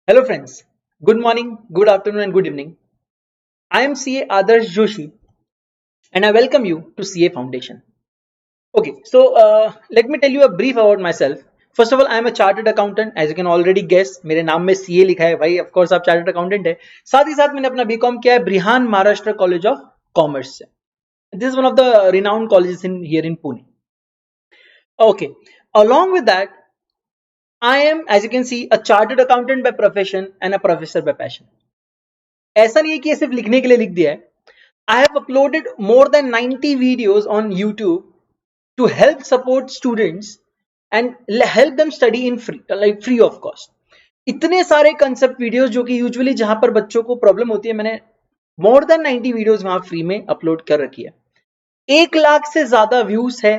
Hello friends, good morning, good afternoon and good evening. I am CA Adarsh Joshi and I welcome you to CA Foundation. Okay, so let me tell you a brief about myself. First of all, I am a chartered accountant. As you can already guess, मेरे नाम में CA लिखा है भाई. Of course, आप chartered accountant है. साथ ही साथ मैंने अपना BCom किया है ब्रिहान महाराष्ट्र कॉलेज ऑफ कॉमर्स से. This is one of the renowned colleges here in Pune. Okay, along with that, I am, as you can see, a chartered accountant by profession and a professor by passion. ऐसा नहीं है कि ये सिर्फ लिखने के लिए लिख दिया है. I have uploaded more than 90 videos on YouTube to help support students and help them study in free of cost. इतने सारे कंसेप्ट वीडियोस जो कि यूजुअली जहां पर बच्चों को प्रॉब्लम होती है, मैंने मोर देन 90 वीडियोस वहां फ्री में अपलोड कर रखी है. 1 लाख से ज्यादा व्यूज है,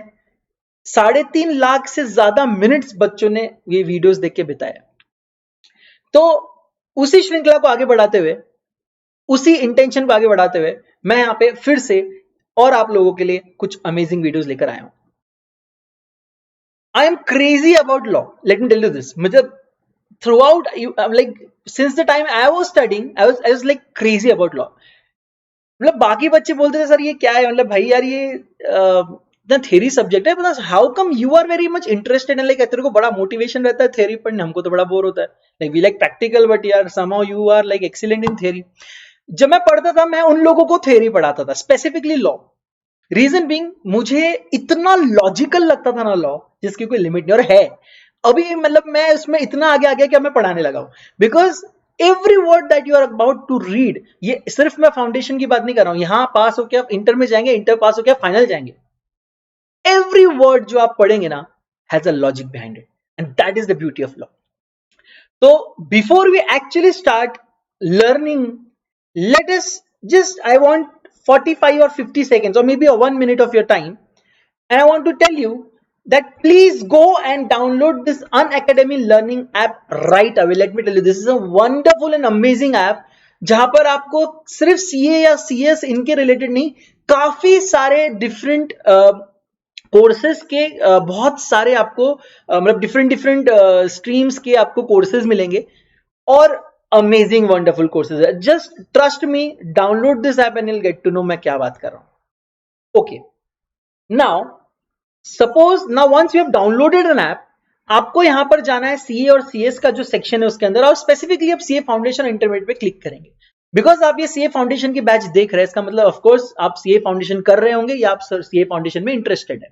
3.5 लाख से ज्यादा मिनट्स बच्चों ने ये वीडियोस देख के बिताया. तो उसी श्रृंखला को आगे बढ़ाते हुए, उसी इंटेंशन को आगे बढ़ाते हुए मैं यहाँ पे फिर से और आप लोगों के लिए कुछ अमेजिंग वीडियोस लेकर आया हूं. I am crazy about law. Let me tell you this. मतलब throughout like since the time I was studying I was like crazy about law. मतलब बाकी बच्चे बोलते थे सर ये क्या है, मतलब भाई यार ये इतना थ्योरी सब्जेक्ट है, मतलब how come you are very much interested in, like तेरे को बड़ा मोटिवेशन रहता है थ्योरी पढ़ने, हमको तो बड़ा बोर होता है. Like we like practical but यार somehow you are like excellent in theory. जब मैं पढ़ता था मैं उन लोगों को थ्योरी पढ़ाता था, स्पेसिफिकली लॉ. रीजन बीइंग मुझे इतना लॉजिकल लगता था ना लॉ, जिसकी कोई लिमिट नहीं. और है अभी, मतलब मैं उसमें इतना आगे आ गया कि मैं पढ़ाने लगा हूं. Because every word that you are about to read, ये सिर्फ मैं फाउंडेशन की बात नहीं कर रहा हूं. यहां पास होकर आप इंटर में जाएंगे, इंटर पास होकर आप फाइनल जाएंगे. एवरी वर्ड जो आप पढ़ेंगे ना has a logic behind it, and that is the beauty of law. तो before we actually start learning, let us just, I want 45 or 50 seconds or maybe a 1 minute of your time, and I want to tell you that please go and download this Unacademy learning app right away. Let me tell you, this is a wonderful and amazing app जहां पर आपको सिर्फ CA या CS इनके related नहीं, काफी सारे different courses के बहुत सारे आपको मतलब डिफरेंट स्ट्रीम्स के आपको कोर्सेज मिलेंगे और amazing wonderful courses. Just trust me, download this app and you'll get to know मैं क्या बात कर रहा हूं. Okay, now suppose now once you have downloaded an app, आपको यहां पर जाना है सीए और सीएस का जो सेक्शन है उसके अंदर, और स्पेसिफिकली आप सीए फाउंडेशन और इंटरमीडिएट पे क्लिक करेंगे. बिकॉज आप ये सीए फाउंडेशन की बैच देख रहे हैं, इसका मतलब ऑफकोर्स आप सीए फाउंडेशन कर रहे होंगे या आप सीए फाउंडेशन में इंटरेस्टेड है.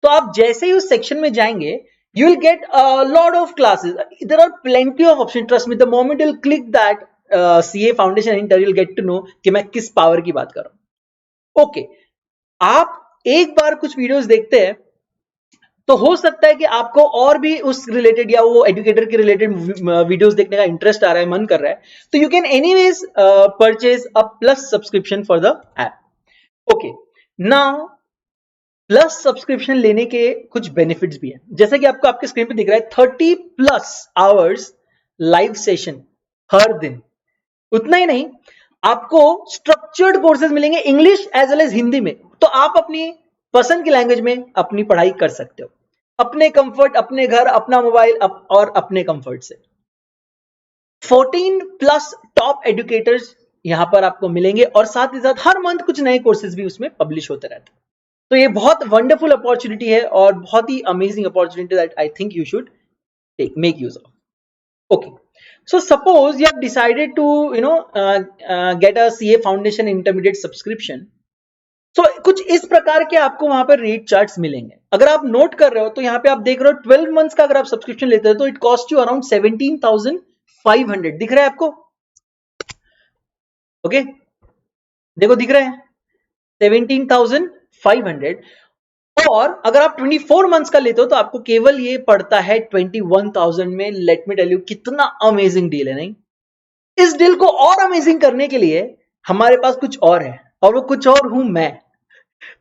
तो आप जैसे ही उस सेक्शन में जाएंगे, you will get a lot of classes. There are plenty of options. Trust me, the moment you'll click that CA Foundation Inter, you'll get to know कि मैं किस पावर की बात कर रहा हूं. ओके, आप एक बार कुछ वीडियोस देखते हैं तो हो सकता है कि आपको और भी उस रिलेटेड या वो एजुकेटर के रिलेटेड वीडियोस देखने का इंटरेस्ट आ रहा है, मन कर रहा है, तो you can anyways purchase a plus subscription for the app. Okay, now plus subscription लेने के कुछ बेनिफिट्स भी हैं, जैसे कि आपको आपके स्क्रीन पे दिख रहा है 30 प्लस आवर्स लाइव सेशन हर दिन. उतना ही नहीं, आपको स्ट्रक्चर्ड कोर्सेज मिलेंगे English as well as Hindi में. तो आप अपनी पसंद की लैंग्वेज में अपनी पढ़ाई कर सकते हो, अपने कंफर्ट, अपने घर, अपना मोबाइल और अपने कंफर्ट से. 14 प्लस टॉप एजुकेटर्स यहां पर आपको मिलेंगे और साथ ही साथ हर मंथ कुछ नए कोर्सेज भी उसमें पब्लिश होते रहते हैं. तो ये बहुत वंडरफुल अपॉर्चुनिटी है और बहुत ही amazing opportunity that I think you should take, make use of. Okay, so suppose you have decided to get a CA foundation intermediate subscription. So कुछ इस प्रकार के आपको वहां पर रेट चार्ट्स मिलेंगे. अगर आप नोट कर रहे हो तो यहाँ पे आप देख रहे हो 12 मंथ्स का अगर आप सब्सक्रिप्शन लेते हो तो इट कॉस्ट यू अराउंड 17,500. दिख रहा है आपको? ओके, देखो दिख रहा है 17,500. और अगर आप 24 मंथ्स का लेते हो तो आपको केवल ये पड़ता है 21,000 में. लेट मी टेल यू कितना अमेजिंग डील है. नहीं, इस डील को और अमेजिंग करने के लिए हमारे पास कुछ और है, और वो कुछ और हूं मैं.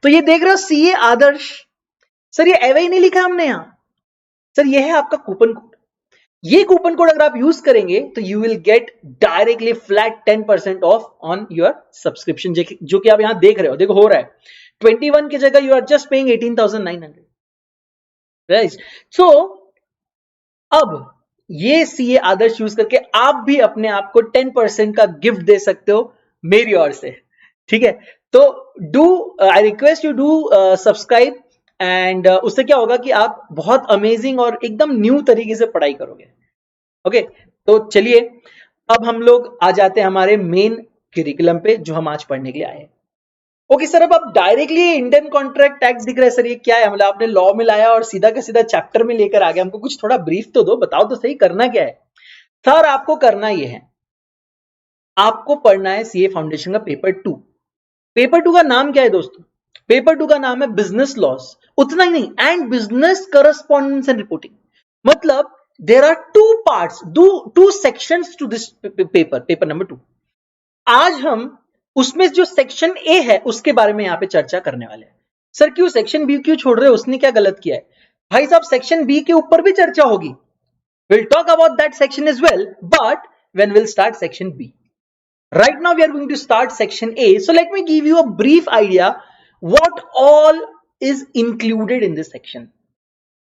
तो ये देख रहे हो सीए आदर्श. सर ये एवे ही नहीं लिखा हमने यहां. सर ये है आपका कूपन कोड. ये कूपन कोड अगर आप यूज करेंगे तो you will get directly flat 10% of on your subscription, जो कि आप यहां देख रहे हो. देखो हो रहा है 21 की जगह you are just paying 18,900. Right. So अब ये सीए आदर्श यूज करके आप भी अपने आप को 10% का गिफ्ट दे सकते हो मेरी ओर से, ठीक है। तो do I request you do subscribe and उससे क्या होगा कि आप बहुत अमेजिंग और एकदम न्यू तरीके से पढ़ाई करोगे। ओके, तो चलिए अब हम लोग आ जाते हैं हमारे मेन करिकुलम पे जो हम आज पढ़ने के लिए आए हैं। ओके सर, अब आप डायरेक्टली इंडियन कॉन्ट्रैक्ट एक्ट दिख रहा है सर, ये क्या है? मतलब आपने लॉ में लाया और सीधा का सीधा चैप्टर में लेकर आ गया, हमको कुछ थोड़ा ब्रीफ तो दो, बताओ तो सही करना क्या है। सर आपको करना ये है, आपको पढ़ना है सीए फाउंडेशन का पेपर 2। पेपर 2 का नाम क्या है दोस्तों? पेपर 2 का नाम है बिजनेस लॉस। उतना ही नहीं, and business correspondence and reporting. मतलब there are 2 parts, 2 sections to this paper, paper number 2। आज हम उसमें जो सेक्शन ए है उसके बारे में यहां पे चर्चा करने वाले हैं। सर क्यों सेक्शन बी क्यों छोड़ रहे हो, उसने क्या गलत किया है? भाई साहब सेक्शन बी के ऊपर भी चर्चा होगी, we'll talk about that section as well, but when we'll start section B. Right now we are going to start section A, so let me give you a brief idea what all is included in this section.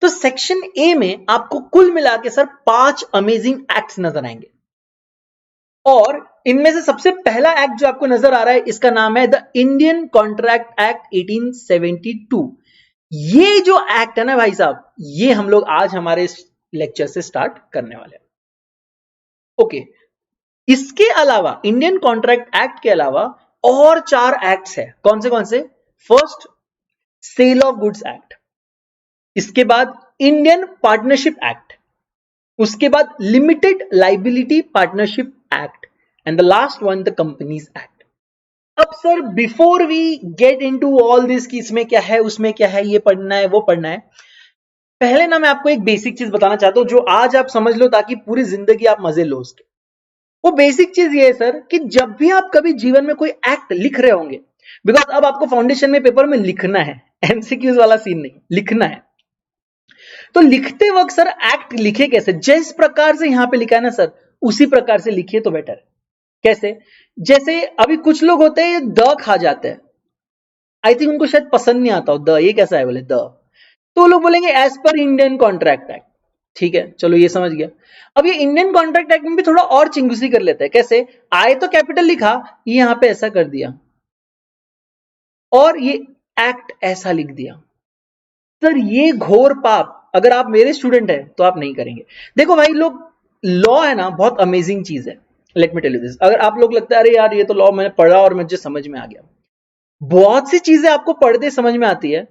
तो section A में आपको कुल मिला के sir 5 amazing acts नजर आएंगे, और इनमें से सबसे पहला एक्ट जो आपको नजर आ रहा है इसका नाम है द इंडियन कॉन्ट्रैक्ट एक्ट 1872। ये जो एक्ट है ना भाई साहब, ये हम लोग आज हमारे लेक्चर से स्टार्ट करने वाले हैं। ओके, इसके अलावा इंडियन कॉन्ट्रैक्ट एक्ट के अलावा और 4 एक्ट्स है। कौन से? First sale of goods act, इसके बाद इंडियन पार्टनरशिप एक्ट, उसके बाद limited liability partnership act, and the last one the companies act. अब sir before we get into all this कि इसमें क्या है उसमें क्या है, ये पढ़ना है वो पढ़ना है, पहले ना मैं आपको एक बेसिक चीज बताना चाहता हूं जो आज आप समझ लो ताकि पूरी जिंदगी आप मजे लो उसके। वो बेसिक चीज ये है सर कि जब भी आप कभी जीवन में कोई एक्ट लिख रहे होंगे, बिकॉज अब आपको फाउंडेशन में पेपर में लिखना है, एमसीक्यूज वाला सीन नहीं, लिखना है। तो लिखते वक्त सर एक्ट लिखे कैसे? जिस प्रकार से यहां पे लिखा है ना सर, उसी प्रकार से लिखिए तो बेटर है। कैसे? जैसे अभी कुछ लोग होते हैं द खा जाते हैं, आई थिंक उनको शायद पसंद नहीं आता हो द, ये कैसा है बोले द, तो वो लोग बोलेंगे as per Indian contract act. ठीक है, चलो ये समझ गया। अब ये इंडियन कॉन्ट्रैक्ट एक्ट में भी थोड़ा और चिंगुसी कर लेते हैं। कैसे? आए तो कैपिटल लिखा, ये यहां पे ऐसा कर दिया, और ये एक्ट ऐसा लिख दिया। सर ये घोर पाप अगर आप मेरे स्टूडेंट हैं तो आप नहीं करेंगे। देखो भाई लोग, लॉ है ना बहुत अमेजिंग चीज है। Let me tell you this, अगर आप लोग लगता है अरे यार ये तो लॉ मैंने पढ़ा और मुझे समझ में आ गया, बहुत सी चीजें आपको पढ़ते समझ में आती है,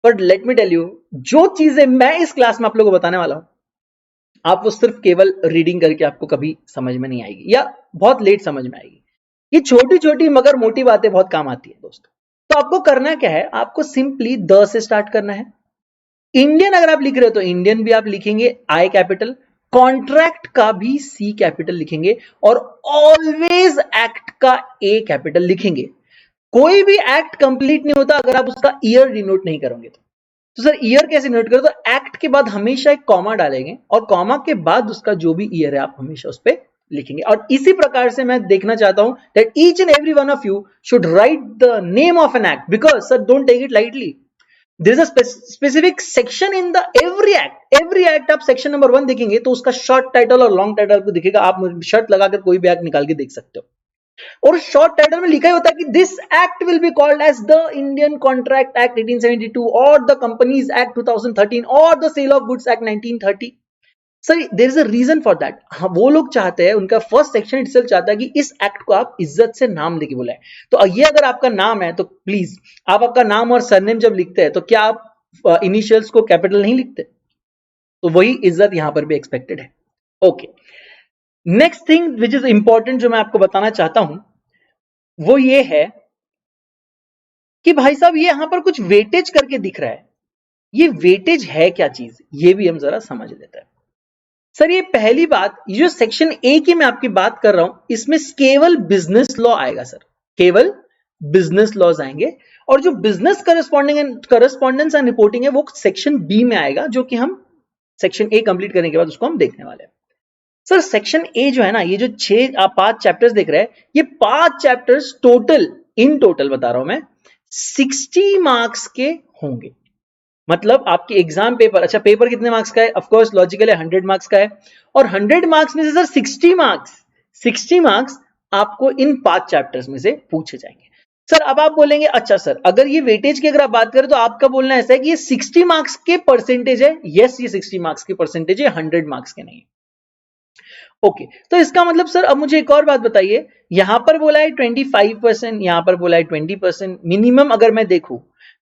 but let me tell you, जो चीजें मैं इस क्लास में आप लोगों को बताने वाला हूं, आप वो सिर्फ केवल रीडिंग करके आपको कभी समझ में नहीं आएगी, या बहुत लेट समझ में आएगी। ये छोटी छोटी मगर मोटी बातें बहुत काम आती है दोस्तों। तो आपको करना क्या है, आपको सिंपली द से स्टार्ट करना है। इंडियन अगर आप लिख रहे हो तो इंडियन भी आप लिखेंगे आई कैपिटल, कॉन्ट्रैक्ट का भी सी कैपिटल लिखेंगे, और ऑलवेज एक्ट का ए कैपिटल लिखेंगे। कोई भी एक्ट कंप्लीट नहीं होता अगर आप उसका ईयर डिनोट नहीं करोगे तो सर ईयर कैसे नोट करो? तो एक्ट के बाद हमेशा एक कॉमा डालेंगे, और कॉमा के बाद उसका जो भी ईयर है आप हमेशा उस पर लिखेंगे। और इसी प्रकार से मैं देखना चाहता हूं that each and every one of you should write the name of an act, because sir don't take it lightly, there is a specific section in the every act. Every act आप section number 1 देखेंगे तो उसका short title और long title आपको दिखेगा, आप shirt लगाकर कोई भी एक्ट निकाल के देख सकते हो, और शॉर्ट टाइटल में लिखा ही होता है कि this act will be called as the Indian contract act 1872 और द कंपनीज एक्ट 2013 और the sale of goods act 1930। Sir there is a reason for that. वो लोग चाहते हैं, उनका फर्स्ट सेक्शन इटसेल्फ चाहता है कि इस एक्ट को आप इज्जत से नाम देके बुलाएं। तो ये अगर आपका नाम है तो प्लीज आप आपका नाम और सरनेम जब लिखते हैं तो क्या आप इनिशियल्स को कैपिटल नहीं लिखते? तो वही इज्जत यहां पर भी एक्सपेक्टेड है। Okay, next thing which is important जो मैं आपको बताना चाहता हूं वो ये है कि भाई साहब ये यहां पर कुछ वेटेज करके दिख रहा है, ये वेटेज है क्या चीज, ये भी हम जरा समझ लेते हैं। सर ये पहली बात, ये जो सेक्शन ए की मैं आपकी बात कर रहा हूं इसमें केवल बिजनेस लॉ आएगा सर, केवल बिजनेस लॉज आएंगे, और जो बिजनेस करस्पॉन्डेंस एंड रिपोर्टिंग है वो सेक्शन बी में आएगा, जो कि हम सेक्शन ए कंप्लीट करने के बाद उसको हम देखने वाले हैं। सर सेक्शन ए जो है ना, ये जो 5 चैप्टर्स देख रहे हैं, ये 5 चैप्टर्स टोटल, इन टोटल बता रहा हूं मैं, 60 मार्क्स के होंगे। मतलब आपकी एग्जाम पेपर, अच्छा पेपर कितने मार्क्स का है, ऑफकोर्स लॉजिकल है 100 मार्क्स का है, और 100 मार्क्स में से सर 60 मार्क्स आपको इन 5 चैप्टर्स में से पूछे जाएंगे। सर अब आप बोलेंगे अच्छा सर अगर ये वेटेज की अगर आप बात करें तो आपका बोलना ऐसा है कि ये 60 मार्क्स के परसेंटेज है। यस ये 60 मार्क्स के परसेंटेज है, 100 मार्क्स के नहीं। ओके तो इसका मतलब सर अब मुझे एक और बात बताइए, यहां पर बोला है 25%, यहां पर बोला है 20%, मिनिमम अगर मैं देखूं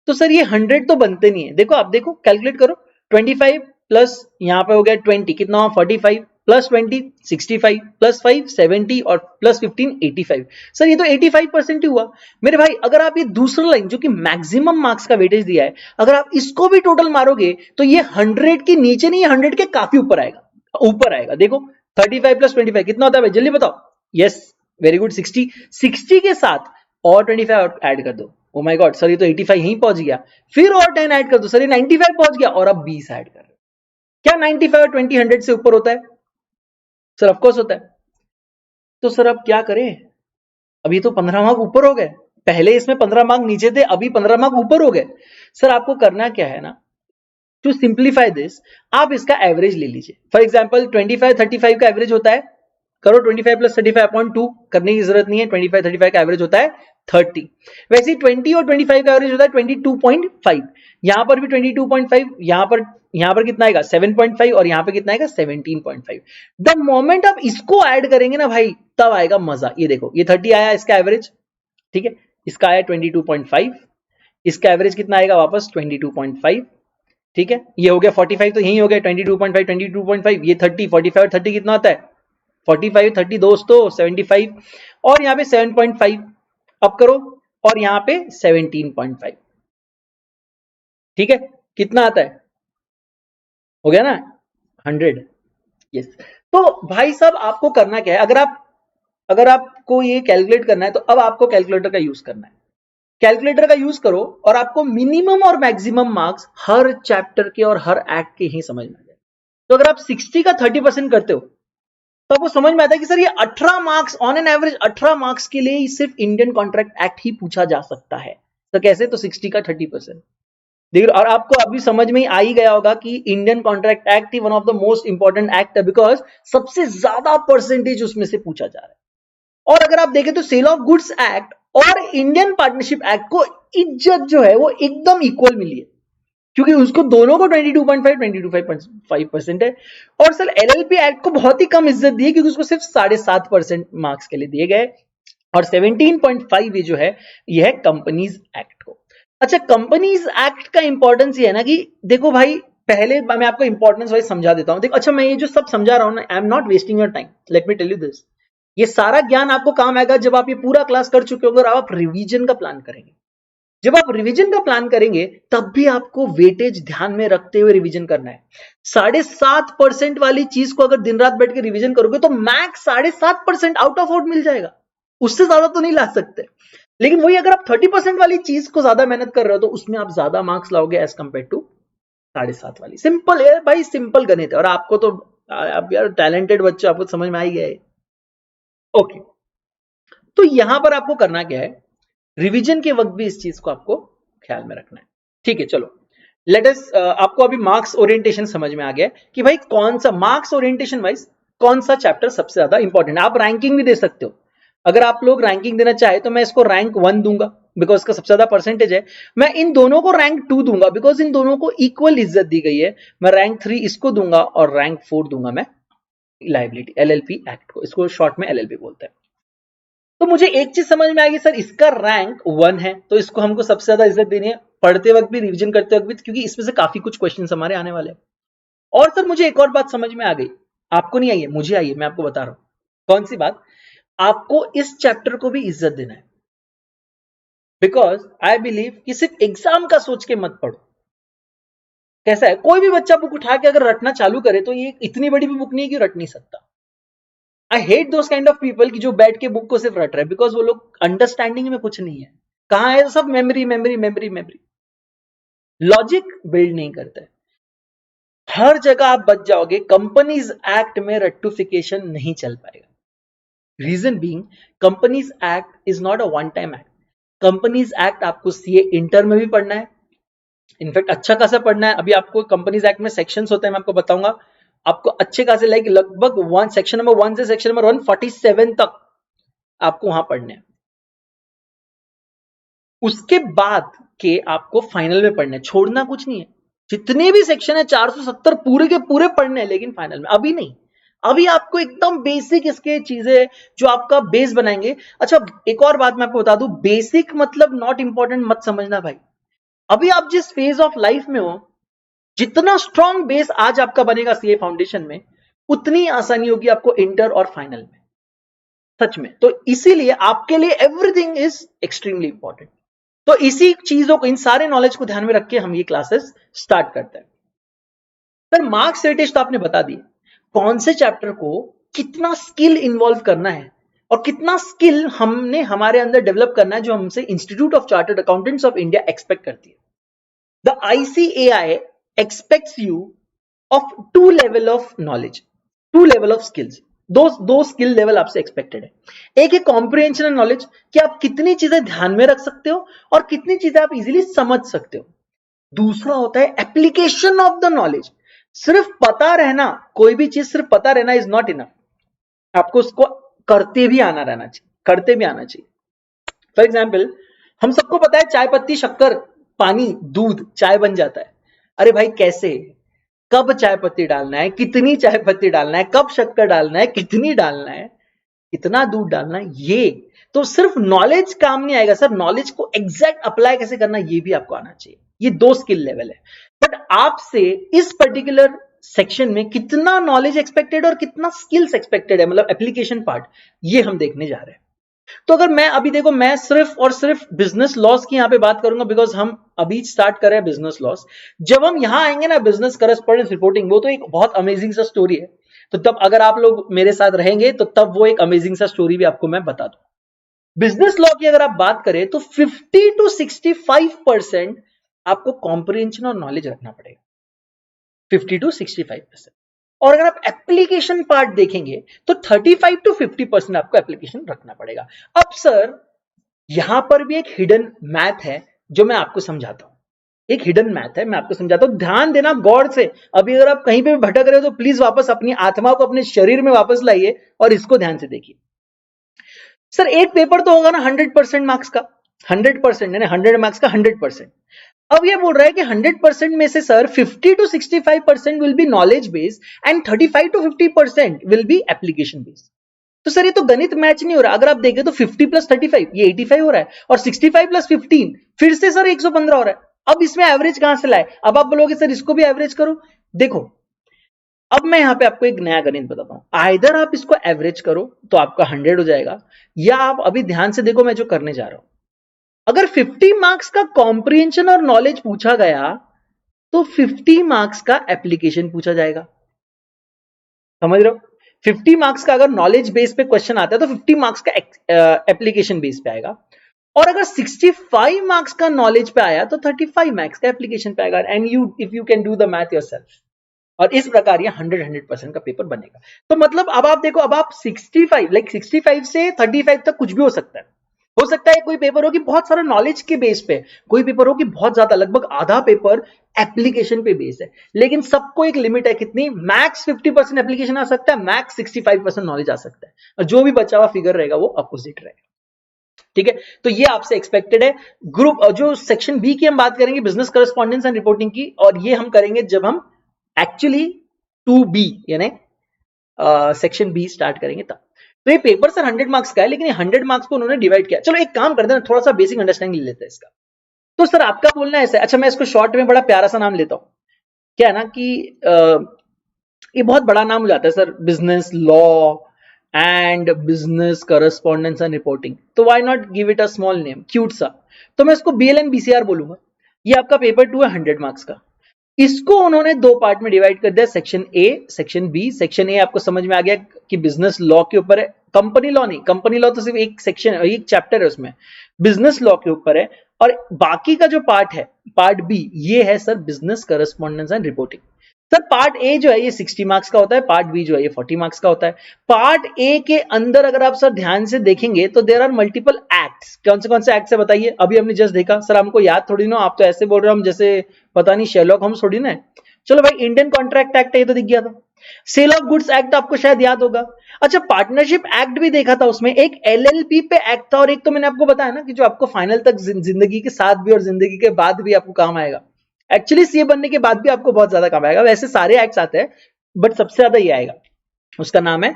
तो सर ये 100 तो बनते नहीं है। देखो आप देखो कैलकुलेट करो, 25 प्लस यहां पे हो गया 20 कितना हुआ 45 प्लस 20 65 प्लस 5 70 और प्लस 15 85। सर ये तो 85% ही हुआ मेरे भाई। अगर आप ये दूसरा लाइन जो कि मैक्सिमम मार्क्स का वेटेज दिया है, अगर आप इसको भी टोटल मारोगे तो ये 100 के नीचे नहीं 100 के काफी ऊपर आएगा, ऊपर आएगा। देखो 35 प्लस 25 कितना होता है भाई जल्दी बताओ। यस वेरी गुड 60 के साथ और 25 ऐड कर दो। ओ माय गॉड सर ये तो 85 यहीं पहुंच गया, फिर और 10 ऐड कर दो सर ये 95 पहुंच गया, और अब 20 ऐड कर। क्या 95 और 20 100 से ऊपर होता है? सर ऑफकोर्स होता है। तो सर अब क्या करें, अभी तो 15 मार्क ऊपर हो गए, पहले इसमें 15 मार्क नीचे थे अभी 15 मार्क ऊपर हो गए। सर आपको करना क्या है ना, टू सिंप्लीफाई दिस आप इसका एवरेज ले लीजिए। फॉर एग्जांपल 25 35 का एवरेज होता है, करो 25 प्लस 35/2 करने की जरूरत नहीं है, 25 35 का एवरेज होता है 30। वैसे ही 20 और 25 का एवरेज होता है 22.5, यहां पर भी 22.5, यहां पर कितना आएगा 7.5 और यहां पर कितना आएगा 17.5। द मोमेंट आप इसको ऐड करेंगे ना भाई तब आएगा मजा। ये देखो ये 30 आया इसका एवरेज, ठीक है, इसका आया 22.5, इसका एवरेज कितना आएगा वापस 22.5, ठीक है, ये हो गया 45 तो यही हो गया 22.5 22.5, ये 30 45 और 30 कितना होता है 45 30 दोस्तों 75, और यहाँ पे 7.5 अब करो, और यहाँ पे 17.5, ठीक है, कितना आता है, हो गया ना 100। यस तो भाई साहब आपको करना क्या है, अगर आपको ये कैलकुलेट करना है तो अब आपको कैलकुलेटर का यूज करना है। कैलकुलेटर का यूज करो और आपको मिनिमम और मैक्सिमम मार्क्स हर चैप्टर के और हर एक्ट के ही समझ में आ जाए। तो अगर आप 60 का 30% करते हो तो आपको समझ में आता है कि सर ये 18 marks on an average 18 marks के लिए सिर्फ इंडियन कॉन्ट्रैक्ट एक्ट ही पूछा जा सकता है। तो कैसे, तो 60 का 30%। देखिए और आपको अभी समझ में आ ही गया होगा कि Indian contract act he one of the most important act है, बिकॉज सबसे ज्यादा परसेंटेज उसमें से पूछा जा रहा है। और अगर आप देखें तो सेल ऑफ गुड्स एक्ट और इंडियन पार्टनरशिप एक्ट को इज्जत जो है वो एकदम इक्वल मिली है, क्योंकि उसको दोनों को 22.5 22.5% है। और सर एलएलपी एक्ट को बहुत ही कम इज्जत दी है क्योंकि उसको सिर्फ 7.5% मार्क्स के लिए दिए गए, और 17.5 ये जो है ये है कंपनीज एक्ट को। अच्छा कंपनीज एक्ट का इंपॉर्टेंस ये है ना कि देखो भाई पहले मैं आपको इंपॉर्टेंस वाइज समझा देता हूं। देखो अच्छा मैं ये जो सब समझा रहा हूं ना, I am not wasting your time, let me tell you this, ये सारा ज्ञान आपको काम आएगा जब आप ये पूरा क्लास कर चुके होंगे और आप रिवीजन का प्लान करेंगे। जब आप रिवीजन का प्लान करेंगे तब भी आपको वेटेज ध्यान में रखते हुए रिवीजन करना है। 7.5% वाली चीज को अगर दिन रात बैठ के रिवीजन करोगे तो मैक्स 7.5% आउट ऑफ आउट मिल जाएगा, उससे ज्यादा तो नहीं ला सकते। लेकिन वही अगर आप 30% वाली चीज को ज्यादा मेहनत कर रहे हो तो उसमें आप ज्यादा मार्क्स लाओगे एज कंपेयर टू 7.5 वाली। सिंपल है भाई, सिंपल गणित है, और आपको तो आप यार टैलेंटेड बच्चे, आपको समझ में आ ही गया है। ओके तो यहां पर आपको करना क्या है, रिवीजन के वक्त भी इस चीज को आपको ख्याल में रखना है। ठीक है चलो लेट अस, आपको अभी मार्क्स ओरिएंटेशन समझ में आ गया कि भाई कौन सा मार्क्स ओरिएंटेशन वाइज कौन सा चैप्टर सबसे ज्यादा इंपॉर्टेंट है। आप रैंकिंग भी दे सकते हो, अगर आप लोग रैंकिंग देना चाहे तो मैं इसको रैंक 1 दूंगा बिकॉज इसका सबसे ज्यादा परसेंटेज है। मैं इन दोनों को रैंक 2 दूंगा बिकॉज इन दोनों को इक्वल इज्जत दी गई है। मैं रैंक 3 इसको दूंगा और रैंक 4 दूंगा मैं लाइबिलिटी एलएलपी एक्ट को, इसको शॉर्ट में एलएलपी बोलते हैं। तो मुझे एक चीज समझ में आएगी सर इसका रैंक 1 है तो इसको हमको सबसे ज्यादा इज्जत देनी है, पढ़ते वक्त भी रिवीजन करते वक्त भी, क्योंकि इसमें से काफी कुछ क्वेश्चंस हमारे आने वाले हैं। और सर मुझे एक और बात समझ में आ गई, आपको नहीं आई है मुझे आई है, मैं आपको बता रहा हूं कौन सी बात। आपको इस चैप्टर को भी इज्जत देना है, बिकॉज आई बिलीव कि सिर्फ एग्जाम का सोच के मत पढ़ो। कैसा है, कोई भी बच्चा बुक उठा के अगर रटना चालू करे तो ये इतनी बड़ी भी बुक नहीं है कि रट नहीं सकता। I hate those kind of people कि जो बैठ के बुक को सिर्फ रट रहे हैं, बिकॉज वो लोग अंडरस्टैंडिंग में कुछ नहीं है। कहां है सब memory memory memory memory, logic build नहीं करते। हर जगह आप बच जाओगे, कंपनीज एक्ट में रट्टूफिकेशन नहीं चल पाएगा। Reason being companies act is not a one time act. Companies act आपको सीए इंटर में भी पढ़ना है, इनफैक्ट अच्छा खासा पढ़ना है। अभी आपको कंपनीज एक्ट में सेक्शंस होते हैं, मैं आपको बताऊंगा। आपको अच्छे खासे लाइक लगभग वन सेक्शन नंबर 1 से सेक्शन नंबर 147 तक आपको वहां पढ़ने हैं। उसके बाद के आपको फाइनल में पढ़ने, छोड़ना कुछ नहीं है। जितने भी सेक्शन है 470 पूरे के पूरे पढ़ने हैं, लेकिन फाइनल में अभी नहीं। अभी आपको एकदम बेसिक इसके चीजें जो आपका बेस बनाएंगे। अच्छा, एक और बात मैं आपको बता दूं, बेसिक मतलब नॉट इंपॉर्टेंट मत समझना भाई। अभी आप जिस फेज ऑफ लाइफ में हो, जितना स्ट्रॉन्ग बेस आज आपका बनेगा सीए फाउंडेशन में, उतनी आसानी होगी आपको इंटर और फाइनल में, सच में। तो इसीलिए आपके लिए एवरीथिंग इज एक्सट्रीमली इंपॉर्टेंट। तो इसी चीजों को, इन सारे नॉलेज को ध्यान में रख के हम ये क्लासेस स्टार्ट करते हैं। सर मार्क्स वेटेज तो आपने बता दिए, कौन से चैप्टर को कितना स्किल इन्वॉल्व करना है और कितना स्किल हमने हमारे अंदर डेवलप करना है, जो हमसे institute of chartered accountants of India expect करती है। The ICAI expects you of two level of knowledge, two level of skills। दो स्किल लेवल आपसे एक्सपेक्टेड है। एक है कॉम्प्रिहेंशन नॉलेज, कि आप कितनी चीजें ध्यान में रख सकते हो और कितनी चीजें आप इजीली समझ सकते हो। दूसरा होता है एप्लीकेशन ऑफ द नॉलेज। सिर्फ पता रहना, कोई भी चीज सिर्फ पता रहना इज नॉट इनफ, आपको उसको करते भी आना रहना चाहिए, करते भी आना चाहिए। फॉर एग्जाम्पल, हम सबको पता है चाय पत्ती, शक्कर, पानी, दूध, चाय बन जाता है। अरे भाई कैसे, कब चाय पत्ती डालना है, कितनी चाय पत्ती डालना है, कब शक्कर डालना है, कितनी डालना है, कितना दूध डालना है, ये तो सिर्फ नॉलेज काम नहीं आएगा सर। नॉलेज को एग्जैक्ट अप्लाई कैसे करना, ये भी आपको आना चाहिए। ये दो स्किल लेवल है। बट आपसे इस पर्टिकुलर सेक्शन में कितना नॉलेज एक्सपेक्टेड और कितना स्किल्स एक्सपेक्टेड है, मतलब एप्लीकेशन पार्ट, ये हम देखने जा रहे हैं। तो अगर मैं अभी देखो, मैं सिर्फ और सिर्फ बिजनेस लॉस की यहां पे बात करूंगा, बिकॉज हम अभी स्टार्ट कर रहे हैं बिजनेस लॉस। जब हम यहां आएंगे ना बिजनेस करस्पॉन्डेंस रिपोर्टिंग, वो तो एक बहुत अमेजिंग सा स्टोरी है। तो तब अगर आप लोग मेरे साथ रहेंगे तो तब वो एक अमेजिंग सा स्टोरी भी आपको मैं बता दूं। बिजनेस लॉ की अगर आप बात करें तो 50 to 65% आपको कॉम्प्रिहेंशन और नॉलेज रखना पड़ेगा, 50 to 65%। और अगर आप एप्लीकेशन पार्ट देखेंगे तो 35 to 50% आपको एप्लीकेशन रखना पड़ेगा। अब सर यहां पर भी एक हिडन मैथ है जो मैं आपको समझाता हूं। एक हिडन मैथ है, मैं आपको समझाता हूं, ध्यान देना गौर से। अभी अगर आप कहीं पे भी भटक रहे हो तो प्लीज वापस अपनी आत्मा को अपने शरीर में वापस लाइए और इसको ध्यान से देखिए। सर एक पेपर तो होगा ना 100% मार्क्स का, 100% यानी 100 मार्क्स का 100%। अब ये बोल रहा है कि 100% में से sir 50 to 65% will be knowledge based and 35 to 50% will be application based. तो सर ये तो गणित मैच नहीं हो रहा। अगर आप देखें तो 50 + 35 ये 85 हो रहा है, और 65 + 15 फिर से सर 115 हो रहा है। अब इसमें एवरेज कहां से लाए? अब आप बोलोगे सर इसको भी एवरेज करो। देखो, अब मैं यहां पे आपको एक नया गणित बताता हूं। आइदर आप इसको एवरेज करो तो आपका 100 हो जाएगा, या आप अभी ध्यान से देखो मैं जो करने जा रहा हूं। अगर 50 मार्क्स का कॉम्प्रिहेंशन और नॉलेज पूछा गया तो 50 मार्क्स का एप्लीकेशन पूछा जाएगा। समझ रहे हो? 50 मार्क्स का अगर नॉलेज बेस पे क्वेश्चन आता है तो 50 मार्क्स का एप्लीकेशन बेस पे आएगा। और अगर 65 मार्क्स का नॉलेज पे आया तो 35 मार्क्स का एप्लीकेशन पे आएगा। And you, if you can do the math yourself, और इस प्रकार ये 100% का पेपर बनेगा। तो मतलब अब आप देखो, अब आप 65 से 35 तक कुछ भी हो सकता है। हो सकता है कोई पेपर हो कि बहुत सारा नॉलेज के बेस पे, कोई पेपर हो कि बहुत ज्यादा, लगभग आधा पेपर एप्लीकेशन पे बेस है। लेकिन सबको एक लिमिट है, कितनी? मैक्स 50% एप्लीकेशन आ सकता है, मैक्स 65% नॉलेज आ सकता है, और जो भी बचा हुआ फिगर रहेगा वो अपोजिट रहेगा। ठीक है, तो ये आपसे एक्सपेक्टेड है। ग्रुप जो सेक्शन बी की हम बात करेंगे, बिजनेस करस्पॉन्डेंस एंड रिपोर्टिंग की, और ये हम करेंगे जब हम एक्चुअली 2B यानी सेक्शन बी स्टार्ट करेंगे तब। तो ये पेपर सर 100 मार्क्स का है, लेकिन ये 100 मार्क्स को उन्होंने डिवाइड किया। चलो एक काम करते हैं, थोड़ा सा बेसिक अंडरस्टैंडिंग ले लेते हैं इसका। तो सर आपका बोलना है ऐसा, अच्छा मैं इसको शॉर्ट में बड़ा प्यारा सा नाम लेता हूं। क्या है ना कि ये बहुत बड़ा नाम हो जाता है sir, business law and business correspondence and reporting. तो why not give it a small name, cute सा। तो मैं इसको BLN BCR बोलूंगा। ये आपका पेपर 2 है 100 मार्क्स का। इसको उन्होंने दो पार्ट में डिवाइड कर दिया, section A, section B. Section A आपको समझ में आ गया कि बिजनेस लॉ के ऊपर है, कंपनी लॉ नहीं, कंपनी लॉ तो सिर्फ एक सेक्शन, एक चैप्टर है उसमें, बिजनेस लॉ के ऊपर है। और बाकी का जो पार्ट है, पार्ट बी, ये है sir business correspondence and reporting. Sir part A जो है ये 60 मार्क्स का होता है, पार्ट बी जो है ये 40 मार्क्स का होता है। पार्ट ए के अंदर अगर आप सर ध्यान से देखेंगे तो देयर आर मल्टीपल एक्ट्स। कौन से एक्ट्स है बताइए? अभी हमने जस्ट देखा। सर हमको याद थोड़ी ना, आप तो ऐसे बोल रहे हो हम जैसे पता नहीं शेरलॉक होम्स थोड़ी ना है। चलो भाई, इंडियन कॉन्ट्रैक्ट एक्ट है, ये तो दिख गया था। सेल ऑफ गुड्स एक्ट आपको शायद याद होगा। अच्छा, पार्टनरशिप एक्ट भी देखा था, उसमें एक एलएलपी पे एक्ट था, और एक तो मैंने आपको बताया ना कि जो आपको फाइनल तक जिंदगी के साथ भी और जिंदगी के बाद भी आपको काम आएगा। एक्चुअली सीए बनने के बाद भी आपको बहुत ज्यादा काम आएगा। वैसे सारे एक्ट्स आते हैं बट सबसे ज्यादा ये आएगा, उसका नाम है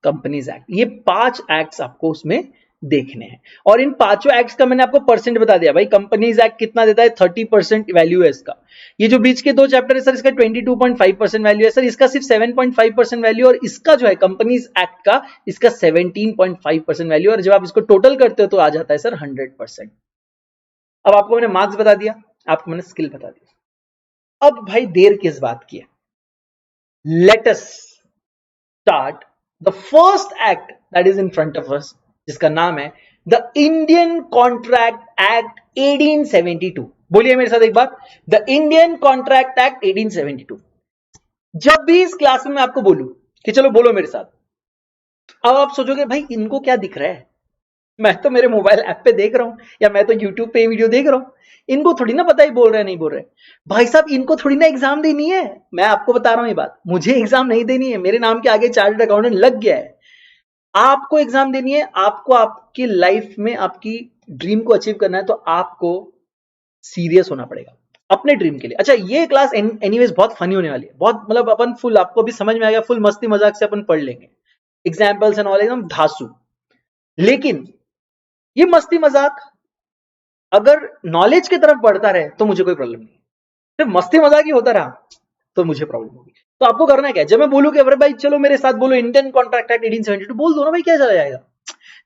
कंपनीज एक्ट। ये 5 एक्ट्स आपको उसमें देखने हैं, और इन पांचों एक्ट्स का मैंने आपको परसेंट बता दिया भाई। कंपनीज एक्ट कितना देता है? 30% वैल्यू है इसका। ये जो बीच के 2 चैप्टर है सर, इसका 22.5% वैल्यू है सर, इसका सिर्फ 7.5% वैल्यू, और इसका जो है कंपनीज एक्ट का, इसका 17.5% वैल्यू, और जब आप इसको टोटल करते हो तो आ जाता है सर 100%। अब आपको मैंने मार्क्स बता दिया, आपको मैंने स्किल बता दिया। अब भाई देर किस बात की है? Let us start the first act that is in front of us, जिसका नाम है द इंडियन कॉन्ट्रैक्ट एक्ट 1872। बोलिए मेरे साथ एक बार, द इंडियन कॉन्ट्रैक्ट एक्ट 1872। जब भी इस क्लास में मैं आपको बोलूं कि चलो बोलो मेरे साथ, अब आप सोचोगे भाई इनको क्या दिख रहा है, मैं तो मेरे मोबाइल ऐप पे देख रहा हूं, या मैं तो यूट्यूब पे वीडियो देख रहा हूं, इनको थोड़ी ना पता ही बोल रहे हैं नहीं बोल रहे। भाई साहब इनको थोड़ी ना एग्जाम देनी है, मैं आपको बता रहा हूं ये बात, मुझे एग्जाम नहीं देनी है, मेरे नाम के आगे चार्टर्ड अकाउंटेंट लग गया है। आपको एग्जाम देनी है, आपको आपकी लाइफ में आपकी ड्रीम को अचीव करना है, तो आपको सीरियस होना पड़ेगा अपने ड्रीम के लिए। अच्छा, ये क्लास एनीवेज बहुत फनी होने वाली है, बहुत मतलब अपन फुल, आपको भी समझ में आ गया, फुल मस्ती मजाक से अपन पढ़ लेंगे, एग्जाम्पल्स एंड ऑल एकदम धांसू। लेकिन ये मस्ती मजाक अगर नॉलेज की तरफ बढ़ता रहे तो मुझे कोई प्रॉब्लम नहीं, सिर्फ मस्ती मजाक ही होता रहा तो मुझे प्रॉब्लम होगी। तो आपको करना क्या है, जब मैं बोलूं कि अरे भाई चलो मेरे साथ बोलो इंडियन कॉन्ट्रैक्ट एक्ट 1872, बोल दो ना भाई, क्या चला जाएगा?